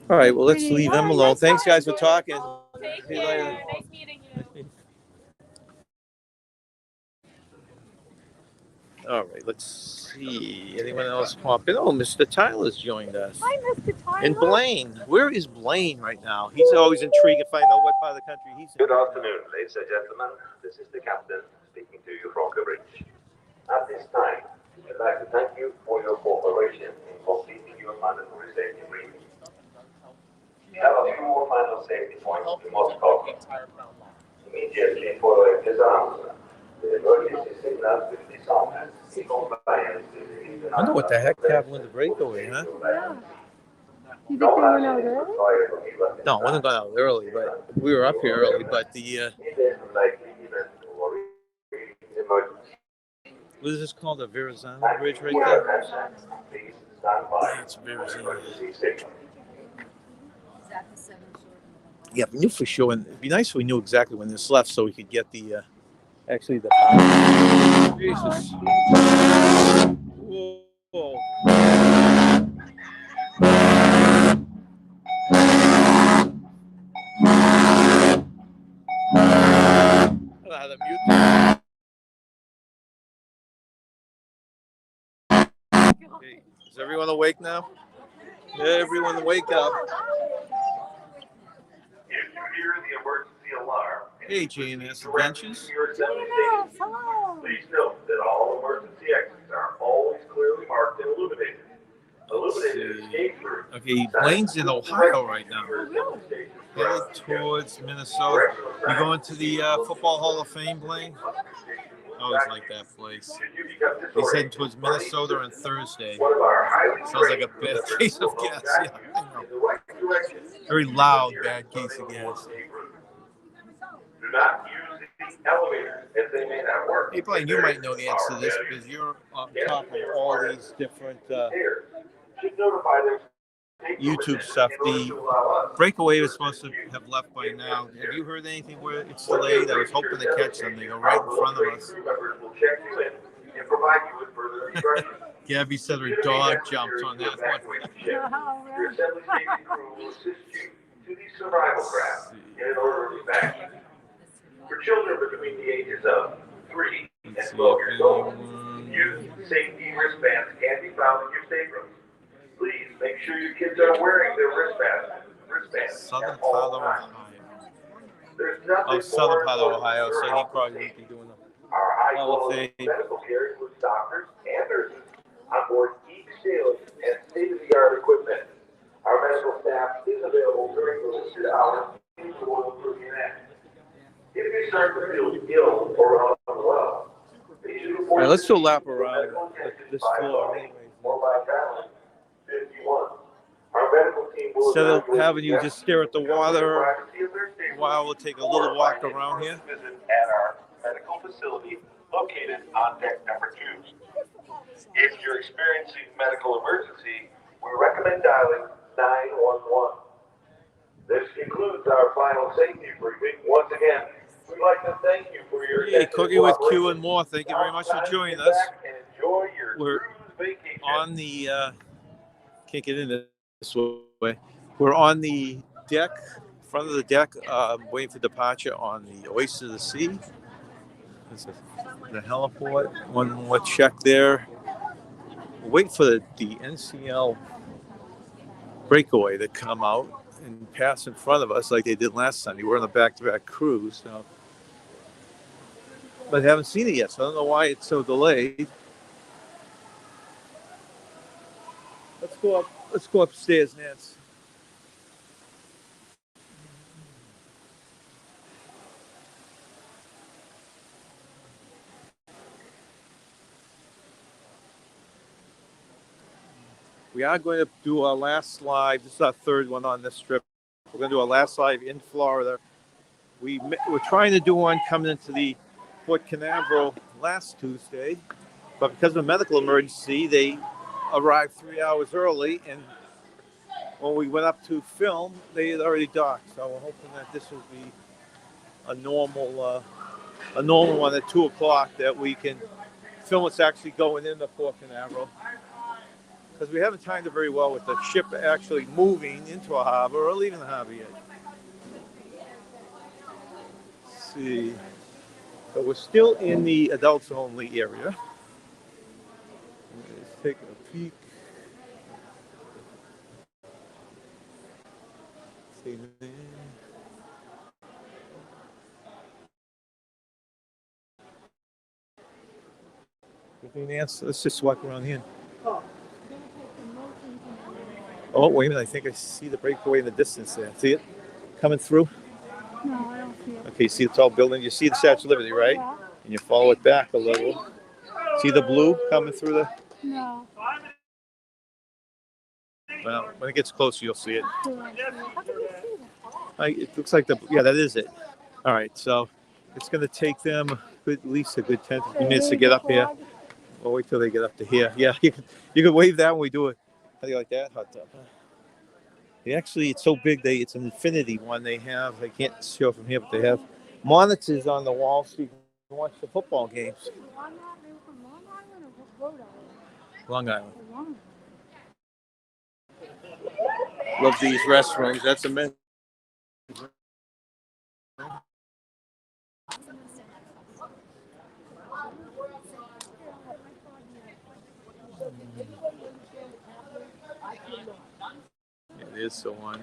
Speaker 1: All right. Well, let's
Speaker 2: Pretty.
Speaker 1: leave them
Speaker 2: All right,
Speaker 1: alone.
Speaker 2: nice
Speaker 1: Thanks, guys, for
Speaker 2: talking.
Speaker 1: talking.
Speaker 5: Take
Speaker 1: See you later.
Speaker 5: care. Nice meeting you.
Speaker 1: All right. Let's see. Anyone else pop in? Oh, Mr. Tyler's joined us.
Speaker 2: Hi, Mr. Tyler.
Speaker 1: And Blaine. Where is Blaine right now? He's always intrigued to find out what part of the country he's in.
Speaker 9: Good afternoon, ladies and gentlemen. This is the captain speaking to you from the bridge. At this time, I'd like to thank you for your cooperation in completing your mandatory safety briefing. We have a few more final safety points we must cover. Immediately following disarm, the emergency signal will be sounded in compliance with the
Speaker 1: I wonder what the heck happened with the breakaway, huh?
Speaker 2: Yeah. You think they went out early?
Speaker 1: No, I wasn't going out early, but we were up here early. But the what is this called? The Verrazano Bridge right there? Yeah, it's Verrazano. Yeah, we knew for sure, and it'd be nice if we knew exactly when this left, so we could get the actually the. Jesus. Whoa. I don't know how to mute that. Okay, is everyone awake now? Everyone wake up.
Speaker 3: If you hear the emergency alarm,
Speaker 1: Hey, G&S Adventures.
Speaker 3: your assembly
Speaker 2: Yes,
Speaker 3: station,
Speaker 2: hello.
Speaker 3: please note that all emergency exits are always clearly marked and illuminated. Illuminated escape route.
Speaker 1: Okay, Blaine's in Ohio right now. Headed towards Minnesota. You going to the Football Hall of Fame, Blaine? always like that place.
Speaker 9: Should you become
Speaker 1: He's heading
Speaker 9: disoriented,
Speaker 1: towards Minnesota on Thursday.
Speaker 9: one of our highly
Speaker 1: Sounds like a
Speaker 9: trained
Speaker 1: bad
Speaker 9: members
Speaker 1: case of
Speaker 9: will
Speaker 1: gas.
Speaker 9: guide
Speaker 1: Yeah,
Speaker 9: you
Speaker 1: I know.
Speaker 9: in the right direction.
Speaker 1: Very loud bad case of gas.
Speaker 9: Do not use the elevators as they may not work.
Speaker 1: Hey, Blaine, you might know the answer to this because you're on top of all these different
Speaker 9: Should notify them.
Speaker 1: YouTube stuff. The Breakaway was supposed to have left by now. Have you heard anything where it's delayed? I was hoping to catch them. They go right in front of us.
Speaker 9: Will check you in and provide you with further instructions.
Speaker 1: Gabby said her dog jumped on that one.
Speaker 9: Your assembly safety crew will assist you to the survival craft in an orderly fashion. For children between the ages of 3 and 12 years old, youth safety wristbands can be found in your staterooms. Please make sure your kids are wearing their wristbands
Speaker 1: Southern
Speaker 9: at all
Speaker 1: part of
Speaker 9: times.
Speaker 1: Ohio.
Speaker 9: There's nothing
Speaker 1: Oh, southern
Speaker 9: more
Speaker 1: part of
Speaker 9: important
Speaker 1: Ohio,
Speaker 9: for
Speaker 1: so he
Speaker 9: health
Speaker 1: probably
Speaker 9: and
Speaker 1: would
Speaker 9: safety.
Speaker 1: be doing them.
Speaker 9: Our
Speaker 1: Oh,
Speaker 9: high-quality medical care includes doctors and nurses on board each sailor and state-of-the-art equipment. Our medical staff is available during the listed hours in the Royal Caribbean Act. If you start to feel ill or unwell, they should report.
Speaker 1: All right, let's do a lap
Speaker 9: to
Speaker 1: around
Speaker 9: medical attention
Speaker 1: this
Speaker 9: by
Speaker 1: floor.
Speaker 9: phone or by dialing 51. Our medical team will
Speaker 1: Instead of
Speaker 9: evaluate
Speaker 1: having you just stare at the water
Speaker 9: privacy of their stateroom
Speaker 1: while we'll take a little walk around here.
Speaker 3: Visit at our medical facility located on deck number 2. If you're experiencing medical emergency, we recommend dialing 911.
Speaker 9: This concludes our final safety briefing. Once again, we'd like to thank you for your
Speaker 1: Hey,
Speaker 9: attention
Speaker 1: Cookie with
Speaker 9: cooperation.
Speaker 1: Q and more. Thank you very much for
Speaker 9: Now,
Speaker 1: joining
Speaker 9: sit
Speaker 1: us.
Speaker 9: back and enjoy your
Speaker 1: We're
Speaker 9: cruise vacation.
Speaker 1: on the can't get in this way. We're on the deck, front of the deck, waiting for departure on the Oasis of the Sea. This is the heliport. One more check there. Wait for the NCL Breakaway to come out and pass in front of us like they did last Sunday. We're on a back-to-back cruise now, but haven't seen it yet, so I don't know why it's so delayed. Let's go up. Let's go upstairs, Nance. We are going to do our last live. This is our third one on this trip. We're going to do our last live in Florida. We're trying to do one coming into the Port Canaveral last Tuesday, but because of a medical emergency, they arrived 3 hours early, and when we went up to film, they had already docked. So we're hoping that this will be a normal one at 2 o'clock that we can film what's actually going into Port Canaveral. Because we haven't timed it very well with the ship actually moving into a harbor or leaving the harbor yet. Let's see. So we're still in the adults only area. Let's take a peek. See there. Let's just walk around here. Oh, wait a minute. I think I see the breakaway in the distance there. See it coming through?
Speaker 2: No, I don't see it.
Speaker 1: Okay, see the tall building? You see the Statue of Liberty, right?
Speaker 2: Yeah.
Speaker 1: And you follow it back a little. See the blue coming through the...
Speaker 2: No.
Speaker 1: Well, when it gets closer, you'll see it.
Speaker 2: How can you see that?
Speaker 1: It looks like yeah, that is it. All right, so it's going to take them at least a good 10 minutes to get up here. We'll wait till they get up to here. Yeah, you can wave that when we do it. How do you like that hot tub? They actually, it's so big, it's an infinity one they have. I can't show from here, but they have monitors on the wall so you can watch the football games.
Speaker 2: Long Island or Rhode Island?
Speaker 1: Long Island.
Speaker 2: Long Island.
Speaker 1: Love these restrooms. That's amazing. It is so on.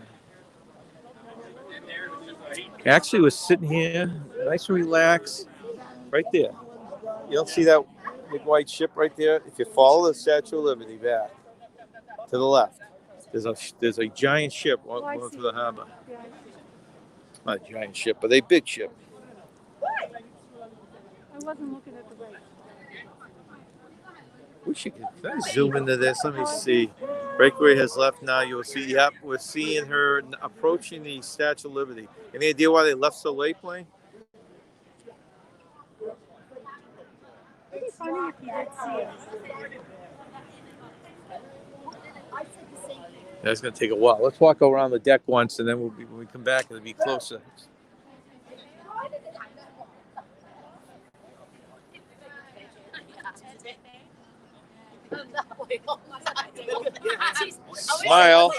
Speaker 1: Actually, was sitting here, nice and relaxed, right there. You don't see that big white ship right there? If you follow the Statue of Liberty back to the left, there's a giant ship going through the harbor. Not a giant ship, but a big ship.
Speaker 2: I wasn't looking at the race.
Speaker 1: We should zoom into this. Let me see. Breakaway has left now. You'll see. Yep, we're seeing her approaching the Statue of Liberty. Any idea why they left so late playing?
Speaker 2: It'd be funny if you did see it.
Speaker 1: That's going to take a while. Let's walk around the deck once, and then when we come back, it'll be closer. Smile.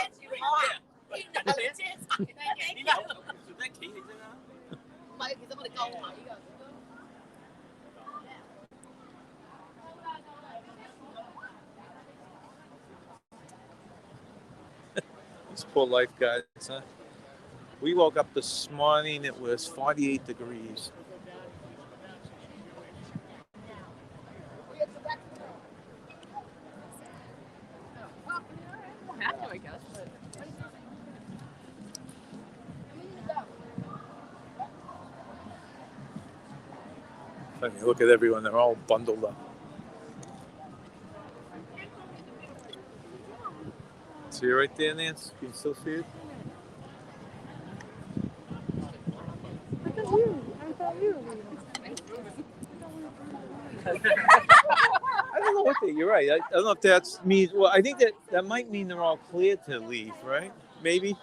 Speaker 1: These poor lifeguards, huh? We woke up this morning, it was 48 degrees. I mean, look at everyone, they're all bundled up. See it right there, Nance? You can still see it?
Speaker 2: I thought you were
Speaker 1: I don't know what you're right. I don't know if that's means. Well, I think that might mean they're all clear to leave, right? Maybe.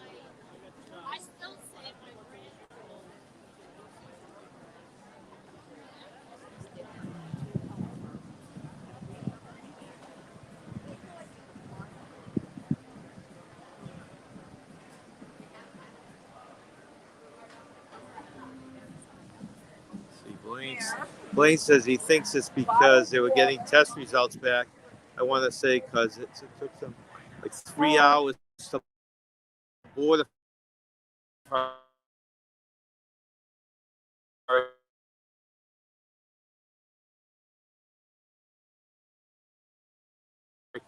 Speaker 1: Blaine says he thinks it's because they were getting test results back. I want to say because it took them like 3 hours to board a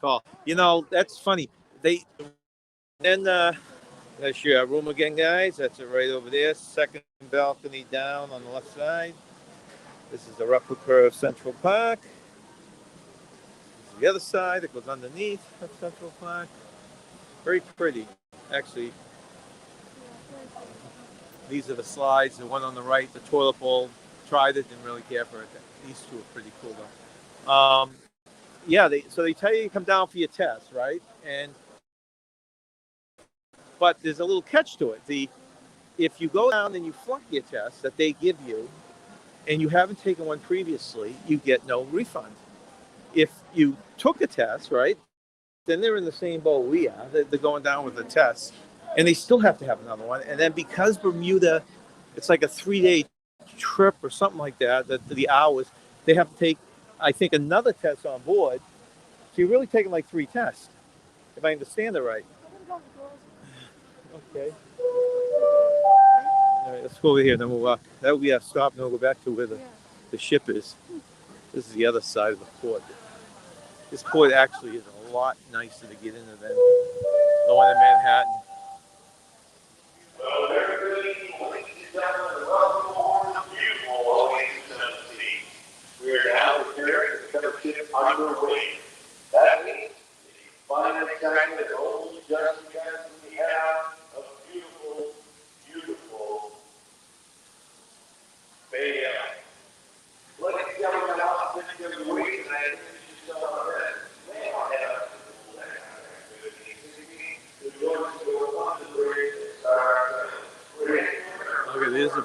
Speaker 1: call. You know, that's funny. Then that's your room again, guys. That's it right over there. Second balcony down on the left side. This is a replica of Central Park. This is the other side that goes underneath of Central Park. Very pretty, actually. These are the slides. The one on the right, the toilet bowl. Tried it, didn't really care for it. These two are pretty cool though. Yeah, so they tell you to come down for your test, right? But there's a little catch to it. If you go down and you flunk your test that they give you, and you haven't taken one previously, you get no refund. If you took a test, right, then they're in the same boat we are. They're going down with a test, and they still have to have another one. And then because Bermuda, it's like a 3-day trip or something like that, the hours, they have to take, I think, another test on board. So you're really taking like 3 tests, if I understand it right. Okay. All right, let's go over here, then we'll walk. That will be our stop, and then we'll go back to where the ship is. This is the other side of the port. This port actually is a lot nicer to get into than the one in Manhattan.
Speaker 3: Well, very good evening, ladies and gentlemen. Welcome aboard the beautiful Oasis of the Sea. We are now preparing to get the ship underway. That means if you find an excitement that only just because we have a beautiful, beautiful Bay Area. Ladies and gentlemen, I'll spend the week and I introduce yourself already. They don't have to do that kind of activity. The doors to a London bridge and start.
Speaker 1: Okay, there's a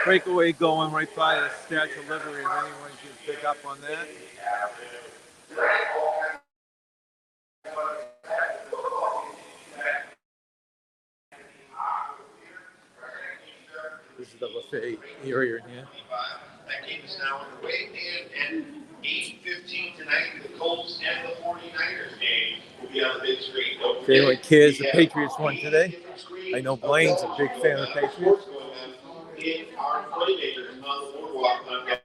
Speaker 1: breakaway going right by the Statue of Liberty. If anyone can pick up on that. This is the buffet area in here.
Speaker 3: That game is now underway, and at 8:15 tonight, the Colts and the 49ers game will be on the big screen.
Speaker 1: If anyone cares, the Patriots won today. I know Blaine's a big fan of the Patriots.
Speaker 3: In our playmakers on the Boardwalk on deck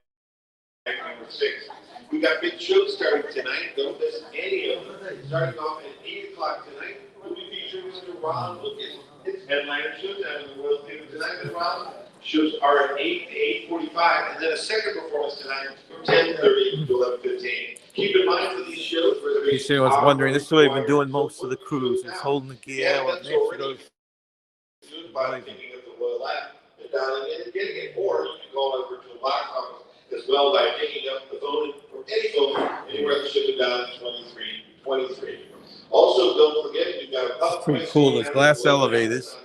Speaker 3: number 6. We got big shows starting tonight. Don't miss any of them. Starting off at 8 o'clock tonight, we'll be featuring Mr. Ron Lucas. His headliner showdown in the World Theater tonight. And Ron Shows are at 8 to 8:45, and then a second performance tonight from 10:30 to 11:15. Keep in mind for these shows,
Speaker 1: If anyone's wondering, this is what we've been doing most of the cruise. It's holding the gear while it makes it
Speaker 3: by picking up the Royal app and dialing in and getting it, or you can call our virtual box office as well by picking up the phone from any phone anywhere in the ship and dialing 2323. Also, don't forget we've got a
Speaker 1: pretty cool. Those glass elevators.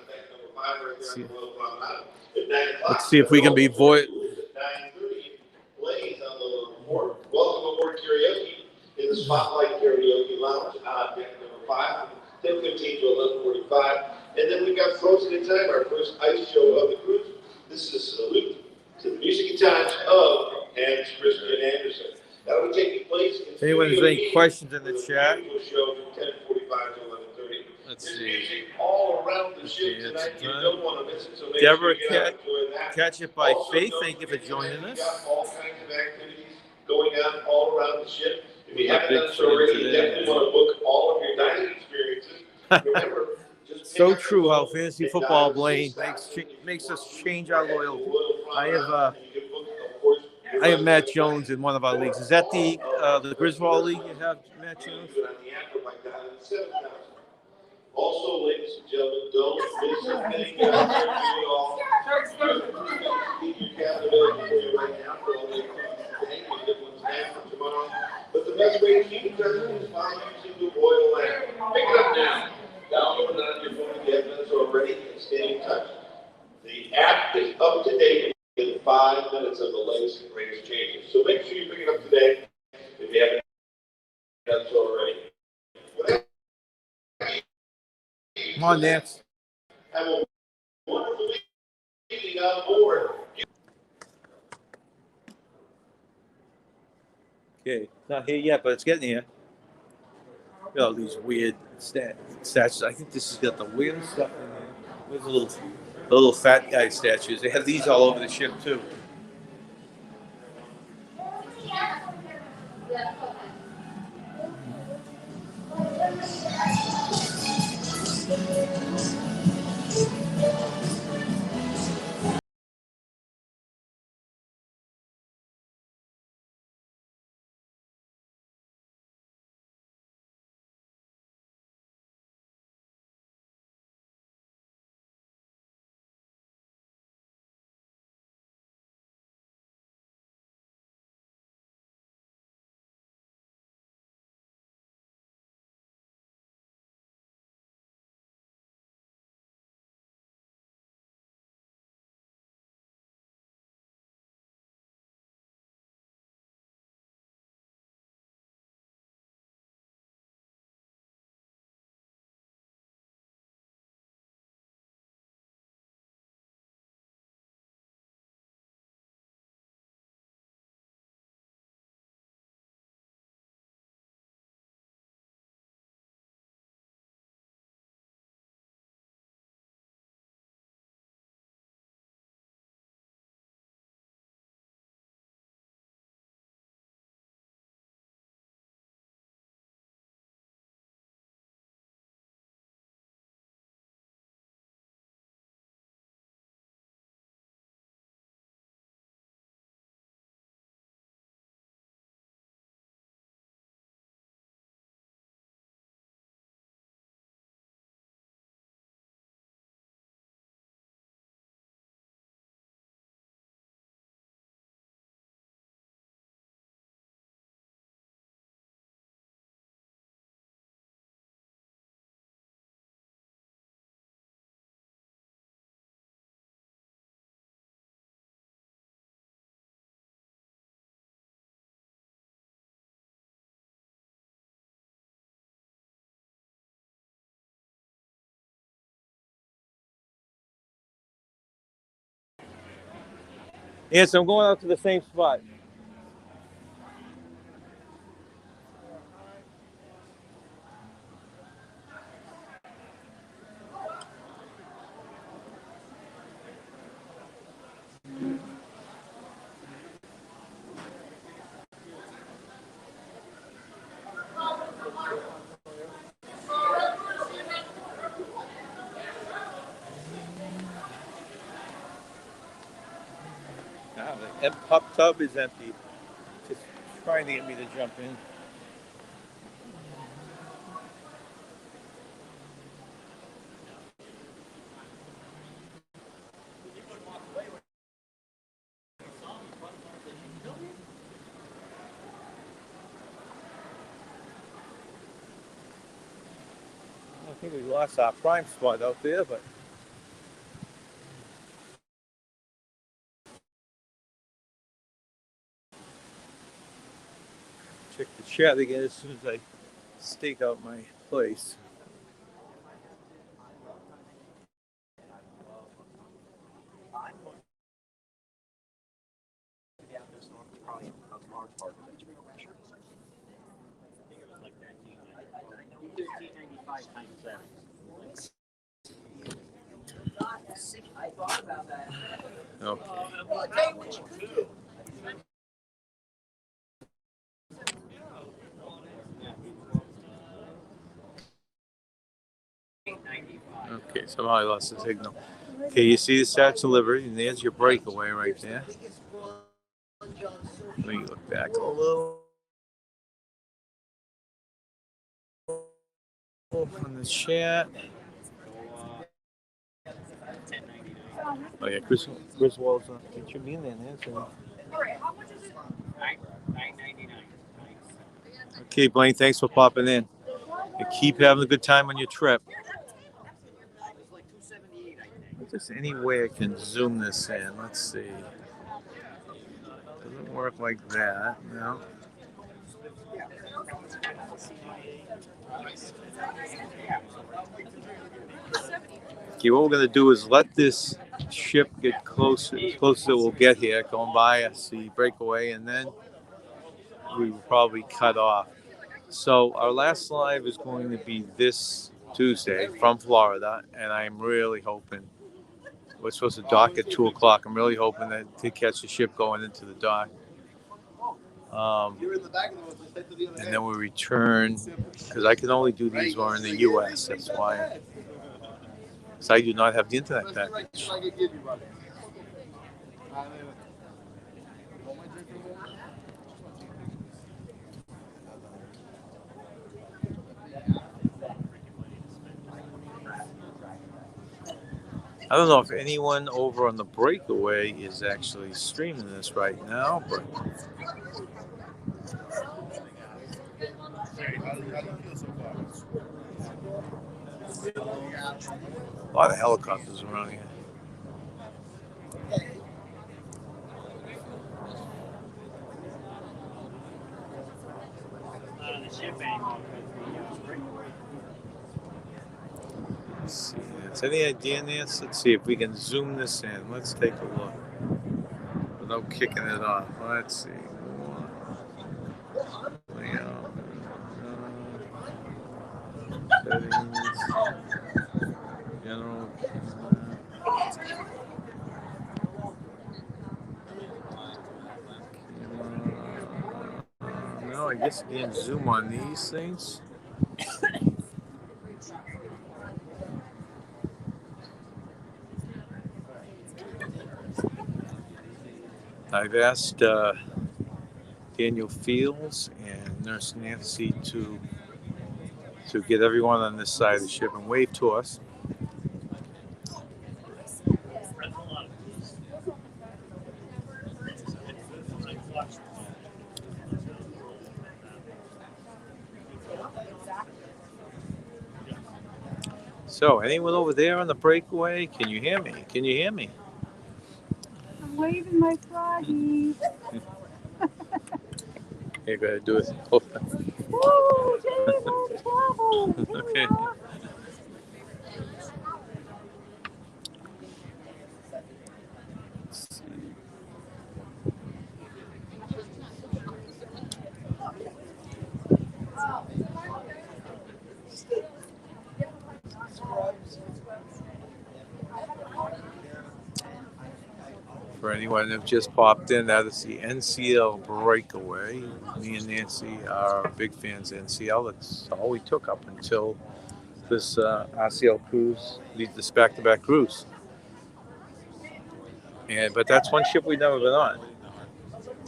Speaker 1: Let's see if we can be void.
Speaker 3: Welcome aboard karaoke in the Spotlight Karaoke Lounge on deck number 5, 10:15 to 11:45. And then we've got Frozen in Time, our first ice show of the cruise. This is a salute to the music and times of Hans Christian Andersen. That will be taking place in
Speaker 1: If anyone has any questions in the chat.
Speaker 3: Show from 10:45 to 11:30.
Speaker 1: Let's
Speaker 3: There's
Speaker 1: see.
Speaker 3: music all around the ship tonight. You don't want to miss it, so make
Speaker 1: Deborah
Speaker 3: sure you get out and enjoy that.
Speaker 1: Catch It by
Speaker 3: Also,
Speaker 1: Faith,
Speaker 3: don't
Speaker 1: thank you for
Speaker 3: forget
Speaker 1: joining
Speaker 3: we've
Speaker 1: us.
Speaker 3: got all kinds of activities going on all around the ship. If you
Speaker 1: We've got
Speaker 3: haven't done
Speaker 1: big
Speaker 3: so already,
Speaker 1: today.
Speaker 3: you definitely want to book all of your dining experiences. Remember, just
Speaker 1: So
Speaker 3: pick up
Speaker 1: true
Speaker 3: the
Speaker 1: how
Speaker 3: phone
Speaker 1: fantasy
Speaker 3: and
Speaker 1: football
Speaker 3: dial
Speaker 1: Blaine
Speaker 3: 6,000.
Speaker 1: makes us change our loyalty. I have
Speaker 3: And you can book, of course, your
Speaker 1: I have Matt
Speaker 3: reservation
Speaker 1: Jones in one of our leagues. Is that the Griswold League you have, Matt Jones?
Speaker 3: on the app or by dialing 7,000. Also, ladies and gentlemen, don't miss a thing. Keep your calendar available for you right now for all the activities today and the ones planned for tomorrow. But the best way to keep in touch is by using the Royal app. Pick it up now. Download it on your phone if you haven't done so already and stay in touch. The app is up to date in 5 minutes of the latest and greatest changes. So make sure you pick it up today if you haven't done so already.
Speaker 1: Come on, Nance.
Speaker 3: Have a wonderful evening on board.
Speaker 1: Okay, not here yet, but it's getting here. Look at all these weird statues. I think this has got the weirdest stuff in there. Where's the little fat guy statues? They have these all over the ship too. Yeah, so I'm going out to the same spot. The pop tub is empty. Just trying to get me to jump in. I think we lost our prime spot out there, but check the chat again as soon as I stake out my place. Okay, somehow I lost the signal. Okay, you see the Statue of Liberty, and there's your breakaway right there. Let me look back a little on the chat. Oh yeah, Chris Wall's on. It should be in there, so. Okay, Blaine, thanks for popping in. And keep having a good time on your trip. Is there any way I can zoom this in? Let's see. Doesn't work like that. No. Okay, what we're going to do is let this ship get closer we'll get here, going by us the breakaway, and then we will probably cut off. So our last live is going to be this Tuesday from Florida, and I'm really hoping we're supposed to dock at 2 o'clock. I'm really hoping that to catch the ship going into the dock. And then we return, because I can only do these while in the U.S. That's why. So I do not have the internet package. I don't know if anyone over on the breakaway is actually streaming this right now, but a lot of helicopters around here. Let's see. Is any idea, Nancy? Let's see if we can zoom this in. Let's take a look without kicking it off. Let's see. Settings. General. No, I guess you can zoom on these things. I've asked Daniel Fields and Nurse Nancy to get everyone on this side of the ship and wave to us. So, anyone over there on the breakaway? Can you hear me? Can you hear me?
Speaker 2: I'm waving my froggy.
Speaker 1: Okay, go ahead, do it. Oh.
Speaker 2: Woo, David, travel.
Speaker 1: Okay. For anyone that just popped in, that is the NCL Breakaway. Me and Nancy are big fans of NCL. That's all we took up until this RCL cruise, this back-to-back cruise. But that's one ship we've never been on.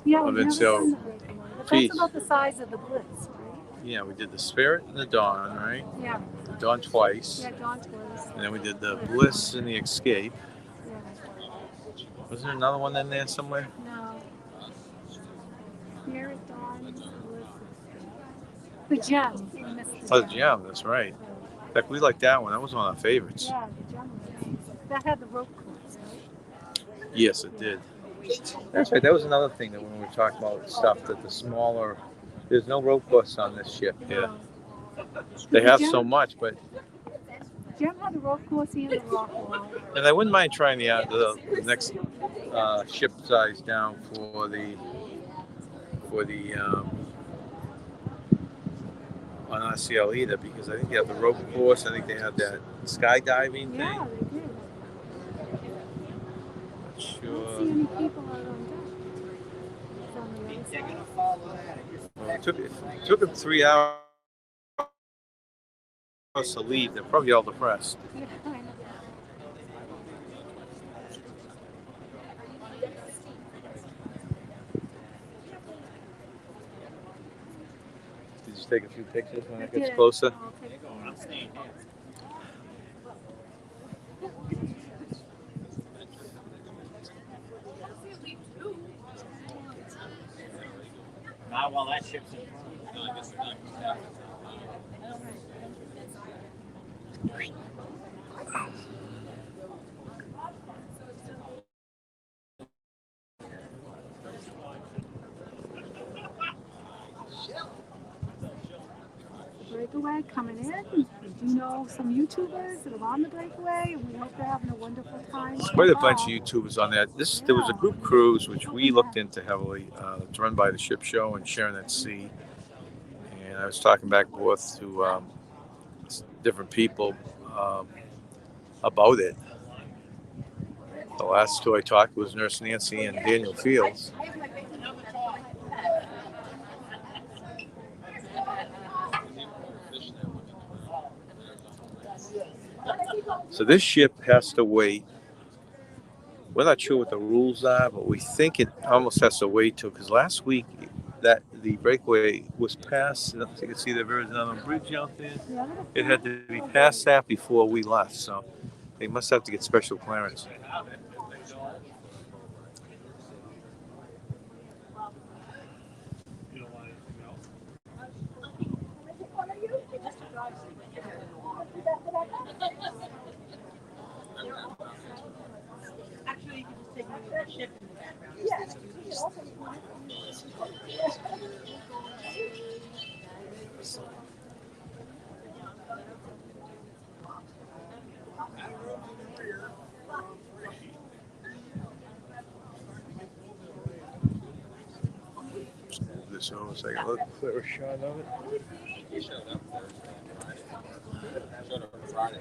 Speaker 2: Yeah,
Speaker 1: of
Speaker 2: we've never
Speaker 1: NCL.
Speaker 2: done the breakaway. But
Speaker 1: Geez.
Speaker 2: that's about the size of the Bliss, right?
Speaker 1: Yeah, we did the Spirit and the Dawn, right?
Speaker 2: Yeah.
Speaker 1: The Dawn twice.
Speaker 2: Yeah, Dawn twice.
Speaker 1: And then we did the Bliss and the Escape.
Speaker 2: Yeah.
Speaker 1: Wasn't there another one in there somewhere?
Speaker 2: No. Spirit, Dawn, Bliss. The Gem. We missed the
Speaker 1: Oh,
Speaker 2: Gem.
Speaker 1: the Gem, that's right. In fact, we liked that one. That was one of our favorites.
Speaker 2: Yeah, the Gem was nice. That had the rope course, right?
Speaker 1: Yes, it did. That's right. That was another thing that when we were talking about stuff that the smaller, there's no rope course on this ship here. They have so much, but.
Speaker 2: Gem had the rope course and the rock wall.
Speaker 1: And I wouldn't mind trying the next ship size down for the on RCL either, because I think they have the rope course. I think they have that skydiving thing.
Speaker 2: Yeah, they did.
Speaker 1: Not
Speaker 2: I
Speaker 1: sure.
Speaker 2: don't see any people out on deck. It's on the other side.
Speaker 1: Well, it took them 3 hours to leave. They're probably all depressed.
Speaker 2: Yeah, I know.
Speaker 1: Did you take a few pictures when it
Speaker 2: I
Speaker 1: gets
Speaker 2: did.
Speaker 1: closer?
Speaker 2: I'll take one.
Speaker 10: Not while that ship's in front. No, I guess not.
Speaker 2: Breakaway coming in. We do know some YouTubers that are on the breakaway, and we hope they're having a wonderful time.
Speaker 1: There's quite a bunch of YouTubers on that. There was a group cruise which we looked into heavily. It's run by the Ship Show and Sharon at Sea. And I was talking back and forth to different people about it. The last two I talked was Nurse Nancy and Daniel Fields. So this ship has to wait. We're not sure what the rules are, but we think it almost has to wait till, because last week that the breakaway was passed. You can see there is another bridge out there. It had to be past that before we left, so they must have to get special clearance.
Speaker 5: Actually, you can just take the ship in the background. Yeah.
Speaker 1: This one so I can look clear shot of it.
Speaker 6: He showed up showed up Friday.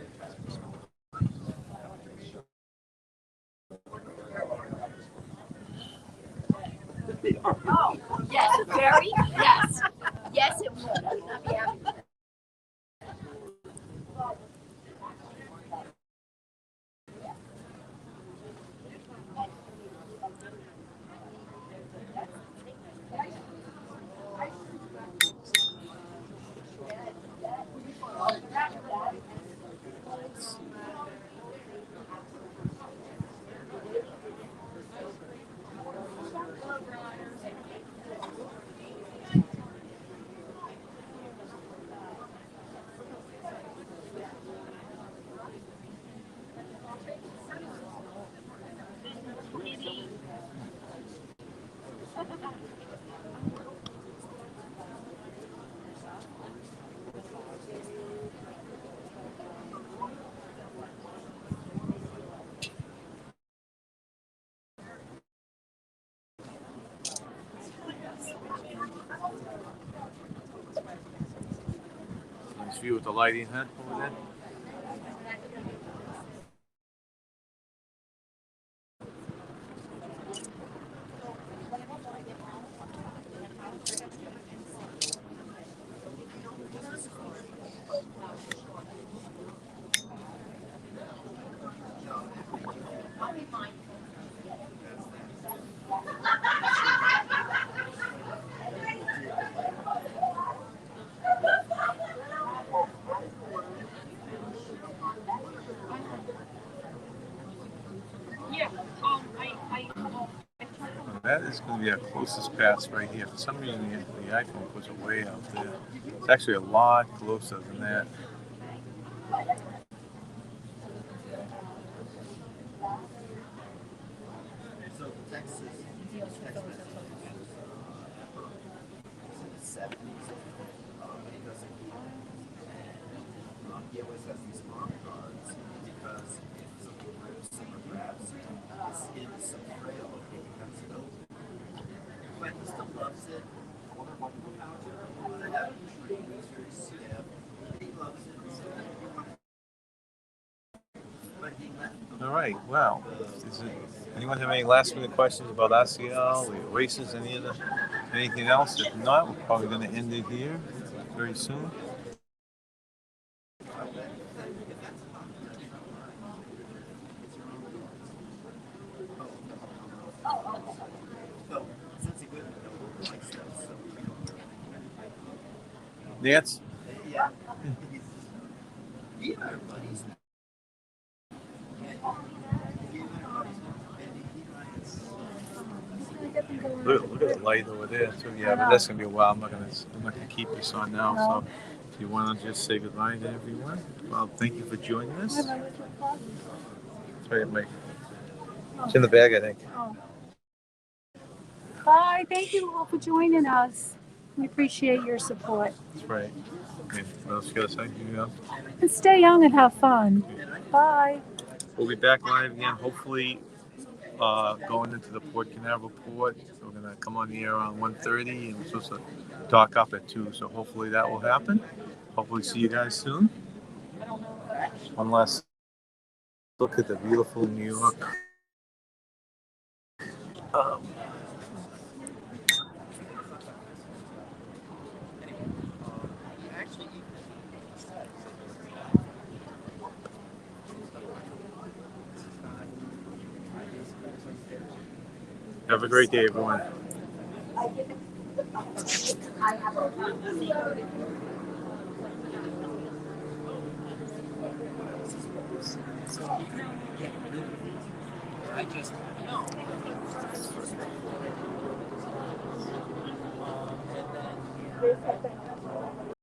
Speaker 5: Oh, yes, very, yes. Yes, it would. Yeah.
Speaker 1: Nice view with the lighting, huh? Over there. this is going to be our closest pass right here. For some reason, the iPhone puts it way out there. It's actually a lot closer than that.
Speaker 6: So Texas, text message. He always has these long cards because if something rips or grabs his skin is so frail he becomes it open. But he still loves it. I have he's very stiff. He loves it. But he left.
Speaker 1: All right. Well, anyone have any last minute questions about RCL, the Oasis, anything else? If not, we're probably going to end it here very soon. Nance?
Speaker 6: Yeah. He and I are buddies.
Speaker 1: Look at the light over there too. Yeah, but that's gonna be a while. I'm not gonna keep this on now. So, if you want to just say goodbye to everyone, well, thank you for joining us. Sorry, Mike. It's in the bag, I think.
Speaker 2: Oh. Bye. Thank you all for joining us. We appreciate your support.
Speaker 1: That's right. Okay, what else you gotta say?
Speaker 2: And stay young and have fun. Bye.
Speaker 1: We'll be back live again, hopefully going into the Port Canaveral port. So we're going to come on the air around 1:30 and we're supposed to dock up at 2. So hopefully that will happen. Hopefully see you guys soon. One last look at the beautiful New York. Have a great day, everyone.
Speaker 6: I just know.